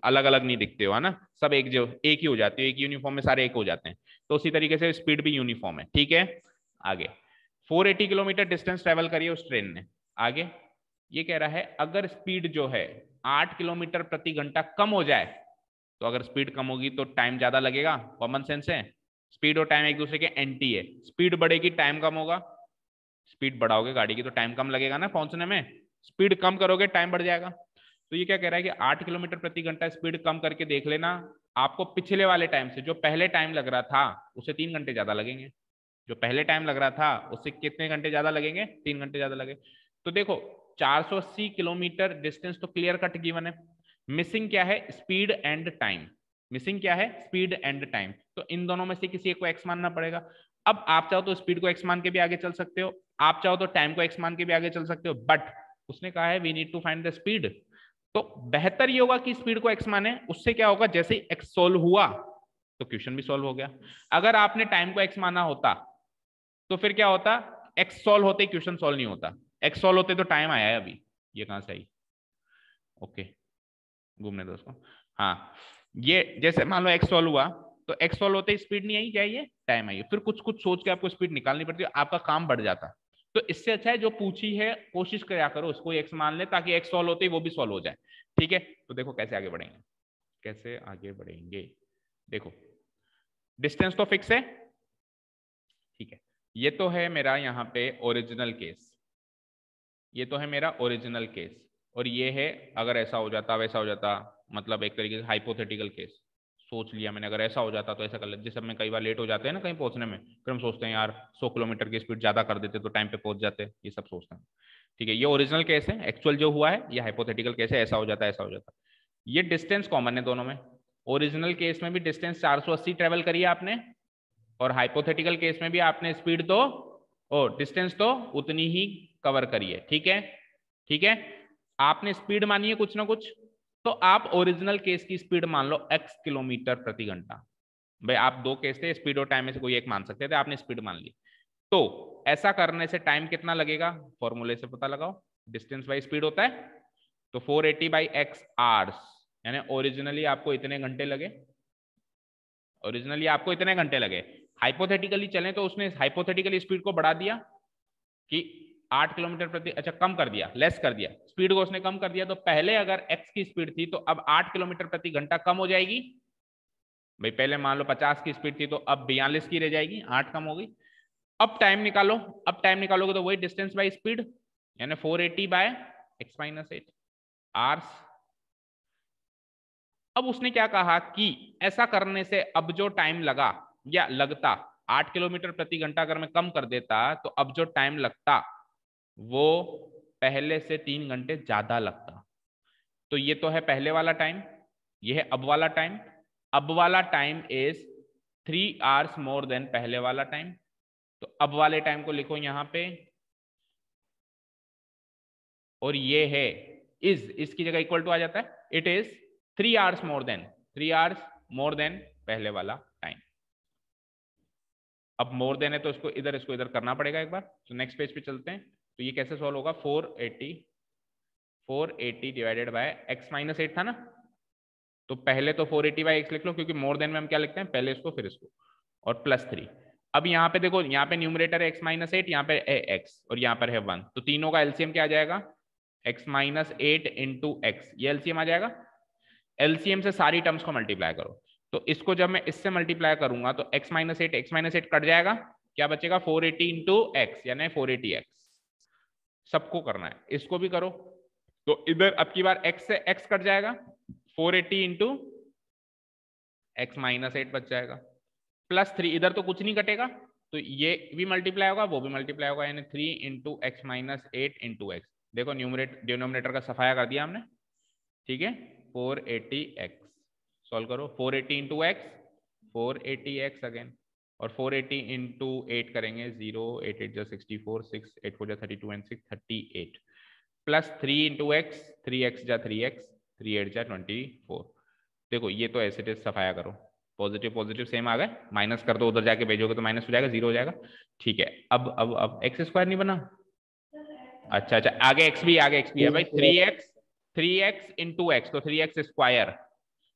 अलग अलग नहीं दिखते हो, है ना, सब एक जो एक ही हो जाते हो, एक यूनिफॉर्म में सारे एक हो जाते हैं। तो उसी तरीके से स्पीड भी यूनिफॉर्म है। ठीक है, आगे 480 किलोमीटर डिस्टेंस ट्रेवल करिए उस ट्रेन ने। आगे ये कह रहा है अगर स्पीड जो है 8 किलोमीटर प्रति घंटा कम हो जाए, तो अगर स्पीड कम होगी तो टाइम ज्यादा लगेगा, कॉमन सेंस है, स्पीड और टाइम एक दूसरे के एंटी है। स्पीड बढ़ेगी टाइम कम होगा, स्पीड बढ़ाओगे गाड़ी की तो टाइम कम लगेगा ना पहुंचने में, स्पीड कम करोगे टाइम बढ़ जाएगा। तो ये क्या कह रहा है कि 8 किलोमीटर प्रति घंटा स्पीड कम करके देख लेना, आपको पिछले वाले टाइम से, जो पहले टाइम लग रहा था उसे 3 घंटे ज्यादा लगेंगे, जो पहले टाइम लग रहा था उससे कितने घंटे ज्यादा लगेंगे, 3 घंटे ज्यादा लगे। तो देखो 480 किलोमीटर डिस्टेंस तो क्लियर कट गिवन है, मिसिंग क्या है, स्पीड एंड टाइम। मिसिंग क्या है, स्पीड एंड टाइम, तो इन दोनों में से किसी एक को एक्स मानना पड़ेगा। अब आप चाहो तो स्पीड को एक्स मान के भी आगे चल सकते हो, आप चाहो तो टाइम को एक्स मान के भी आगे चल सकते हो, बट उसने कहा है we need to find the speed, तो बेहतर ये होगा कि स्पीड को एक्स माने। उससे क्या होगा, जैसे ही एक्स सोल्व हुआ तो क्वेश्चन भी सोल्व हो गया। अगर आपने टाइम को एक्स माना होता तो फिर क्या होता, एक्स सोल्व होते क्वेश्चन सोल्व नहीं होता, एक्स सोल्व होते तो टाइम आया है अभी, ये कहां से आई, ओके घूमने दो उसको। हाँ, ये जैसे मान लो एक्स सोल्व हुआ, तो एक्स सोल्व होते स्पीड नहीं आई, क्या ये टाइम आई, फिर कुछ कुछ सोच के आपको स्पीड निकालनी पड़ती है, आपका काम बढ़ जाता। तो इससे अच्छा है जो पूछी है कोशिश करा करो उसको एक्स मान ले, ताकि एक्स सोल्व होते ही वो भी सोल्व हो जाए। ठीक है, तो देखो कैसे आगे बढ़ेंगे, कैसे आगे बढ़ेंगे। देखो डिस्टेंस तो फिक्स है, ठीक है, ये तो है मेरा यहाँ पे ओरिजिनल केस, ये तो है मेरा ओरिजिनल केस, और ये है अगर ऐसा हो जाता वैसा हो जाता, मतलब एक तरीके से हाइपोथेटिकल केस। सोच लिया मैंने अगर ऐसा हो जाता तो ऐसा कर लेते, जैसे हम कई बार लेट हो जाते हैं ना कहीं पहुंचने में, फिर हम सोचते हैं यार 100 किलोमीटर की स्पीड ज्यादा कर देते तो टाइम पे पहुंच जाते, ये सब सोचते हैं। ठीक है, ये ओरिजिनल केस है, एक्चुअल जो हुआ है, ये हाइपोथेटिकल केस है, ऐसा हो जाता ऐसा हो जाता। ये डिस्टेंस कॉमन है दोनों में, ओरिजिनल केस में भी डिस्टेंस 480 ट्रेवल करी है आपने, और हाइपोथेटिकल केस में भी आपने स्पीड तो डिस्टेंस तो उतनी ही कवर करी है। ठीक है, ठीक है, आपने स्पीड मानी है कुछ ना कुछ, तो आप ओरिजिनल केस की स्पीड मान लो x किलोमीटर प्रति घंटा। भाई आप दो केस थे, स्पीड और टाइम में से कोई एक मान सकते थे, आपने स्पीड मान ली, तो ऐसा करने से टाइम कितना लगेगा, फॉर्मूले से पता लगाओ, डिस्टेंस बाई स्पीड होता है, तो 480 बाई एक्स आवर्स, यानी ओरिजिनली आपको इतने घंटे लगे, ओरिजिनली आपको इतने घंटे लगे। हाइपोथेटिकली चलें तो उसने हाइपोथेटिकली स्पीड को बढ़ा दिया कि 8 किलोमीटर प्रति, अच्छा कम कर दिया, लेस कर दिया, स्पीड को उसने कम कर दिया, तो पहले अगर x की स्पीड थी तो अब 8 किलोमीटर प्रति घंटा कम हो जाएगी। भाई पहले मान लो 50 की स्पीड थी तो अब 42 की रह जाएगी, 8 कम हो गई। अब टाइम निकालो, अब टाइम निकालोगे तो वही डिस्टेंस बाई स्पीड, यानी 480 बाय x माइनस 8 आवर्स। अब उसने क्या कहा कि ऐसा करने से अब जो टाइम लगा या लगता, 8 किलोमीटर प्रति घंटा अगर मैं कम कर देता तो अब जो टाइम लगता वो पहले से 3 घंटे ज्यादा लगता। तो ये तो है पहले वाला टाइम, ये है अब वाला टाइम, अब वाला time is 3 hours more than पहले वाला टाइम। तो अब वाले टाइम को लिखो यहां पे, और ये है इज, इसकी जगह इक्वल टू आ जाता है, it is 3 hours more than, 3 hours more than पहले वाला टाइम। अब मोर देन है तो इसको इधर करना पड़ेगा एक बार। तो नेक्स्ट पेज पे चलते हैं, तो ये कैसे सॉल्व होगा, 480 डिवाइडेड बाय x माइनस 8 था ना, तो पहले तो 480 बाई x लिख लो, क्योंकि मोर देन में हम क्या लिखते हैं, पहले इसको फिर इसको, और प्लस 3। अब यहाँ पे देखो, यहाँ पे न्यूमरेटर है x माइनस 8, यहाँ पे है x और यहाँ पर है 1, तो तीनों का एलसीएम क्या आ जाएगा, x माइनस 8 इंटू एक्स, ये एलसीएम आ जाएगा। एलसीएम से सारी टर्म्स को मल्टीप्लाई करो, तो इसको जब मैं इससे मल्टीप्लाई करूंगा तो x माइनस 8 कट जाएगा, क्या बचेगा 480 इंटू एक्स, यानी 480x। सबको करना है, इसको भी करो, तो इधर अब की बार x से x कट जाएगा, 480 इंटू एक्स माइनस 8 बच जाएगा, प्लस 3, इधर तो कुछ नहीं कटेगा, तो ये भी मल्टीप्लाई होगा, वो भी मल्टीप्लाई होगा, यानी 3 into x minus 8 into x. देखो डिनोमिनेटर का सफाया कर दिया हमने, ठीक है। 480x सॉल्व करो, 480 इंटू एक्स, 480x अगेन, और 480 इंटू 8 करेंगे 0, 8 8 64, 6 8 4 32 and 6 38, plus 3 into x, 3x 3x, 3 8 24। देखो ये तो ऐसे सफाया करो, पॉजिटिव पॉजिटिव सेम आ गए, माइनस कर दो, उधर जाके भेजोगे तो माइनस हो जाएगा, 0 हो जाएगा, ठीक है। अब एक्स स्क्वायर नहीं बना, अच्छा अच्छा, आगे x भी है भाई, 3x इंटू एक्स, तो 3x स्क्वायर,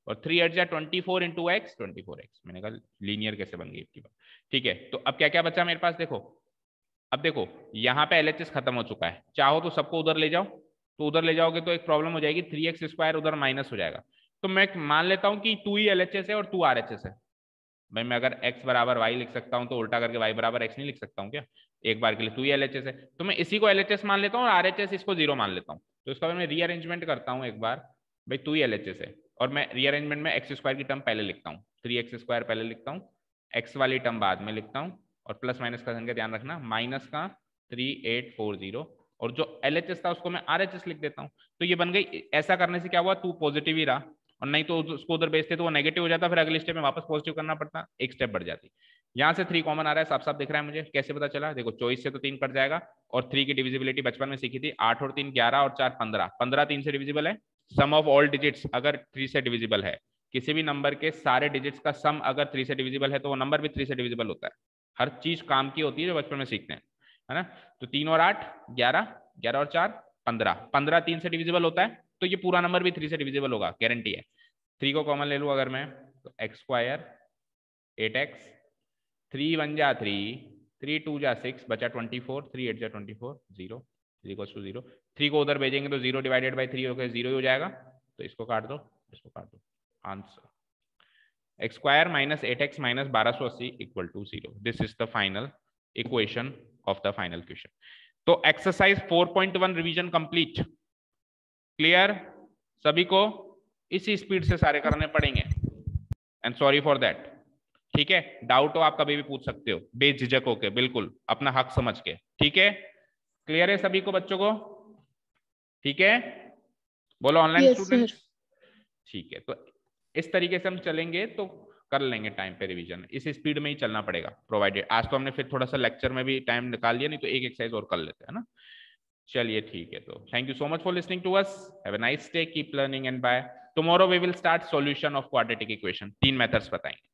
और 3 8 24 इंटू एक्स, 24x। मैंने कहा लीनियर कैसे बन गई इसकी बात, ठीक है। तो अब क्या क्या बचा मेरे पास, देखो अब देखो यहाँ पे LHS खत्म हो चुका है, चाहो तो सबको उधर ले जाओ, तो उधर ले जाओगे तो एक प्रॉब्लम हो जाएगी, 3x स्क्वायर उधर माइनस हो जाएगा, तो मैं मान लेता हूं कि 2 ही LHS है और 2 RHS है। भाई मैं अगर x बराबर y लिख सकता हूं तो उल्टा करके y बराबर x नहीं लिख सकता हूं क्या, एक बार के लिए 2 ही LHS है, तो मैं इसी को LHS मान लेता हूँ और RHS इसको 0 मान लेता हूँ। तो इसका मैं रीअरेंजमेंट करता हूँ एक बार, भाई 2 ही LHS है, और मैं रीअरेंजमेंट में एक्स स्क्वायर की टर्म पहले लिखता हूँ, 3x स्क्वायर पहले लिखता हूँ, एक्स वाली टर्म बाद में लिखता हूँ, और प्लस माइनस का संख्या ध्यान रखना, माइनस का 3840, और जो LHS था उसको मैं RHS लिख देता हूँ। तो ये बन गई, ऐसा करने से क्या हुआ, 2 पॉजिटिव ही रहा, और नहीं तो उसको उधर भेजते तो वो नेगेटिव हो जाता, फिर अगले स्टेप में वापस पॉजिटिव करना पड़ता, एक स्टेप बढ़ जाती। यहाँ से 3 कॉमन आ रहा है, साफ साफ दिख रहा है मुझे, कैसे पता चला, देखो चॉइस से तो 3 कट जाएगा, और 3 की डिविजिबिलिटी बचपन में सीखी थी, 8 और 3 11 और 4 15, 15 3 से डिविजिबल है। सम ऑफ ऑल डिजिट्स अगर 3 से डिविजिबल है, किसी भी नंबर के सारे डिजिट्स का सम अगर 3 से डिविजिबल है, तो वो नंबर भी 3 से डिविजिबल होता है। हर चीज काम की होती है जो बचपन में सीखते हैं, है ना। तो 3 और 8 11, 11 और 4 15, 15 3 से डिविजिबल होता है, तो ये पूरा नंबर भी 3 से डिविजिबल होगा, गारंटी है। 3 को कॉमन ले लूँ अगर मैं, तो एक्स स्क्वायर 8x, 3 1 जा 3, 3 2 जा 6, बचा 24, 3 8 जा 24, 0, 0। 3 को उधर भेजेंगे तो 0 डिवाइडेड बाई 3 होकर 0 ही हो जाएगा, तो इसको काट दो, इसको काट दो, answer x square minus 8x minus 1280 equal to 0। This is the final equation of the final question. तो एक्सरसाइज 4.1 रिवीजन कंप्लीट, क्लियर सभी को, इसी स्पीड से सारे करने पड़ेंगे, एंड सॉरी फॉर दैट, ठीक है। डाउट हो आप कभी भी पूछ सकते हो, बेझिझक होके, बिल्कुल अपना हक समझ के, ठीक है। क्लियर है सभी को बच्चों को, ठीक है, बोलो ऑनलाइन स्टूडेंट, ठीक है। तो इस तरीके से हम चलेंगे तो कर लेंगे टाइम पे रिवीजन, इस स्पीड में ही चलना पड़ेगा, प्रोवाइडेड आज तो हमने फिर थोड़ा सा लेक्चर में भी टाइम निकाल लिया, नहीं तो एक एक्सरसाइज और कर लेते हैं ना। चलिए ठीक है, तो thank you so much for listening to us, have a nice day, keep learning and bye. Tomorrow we will start solution of quadratic equation, 3 methods बताएंगे।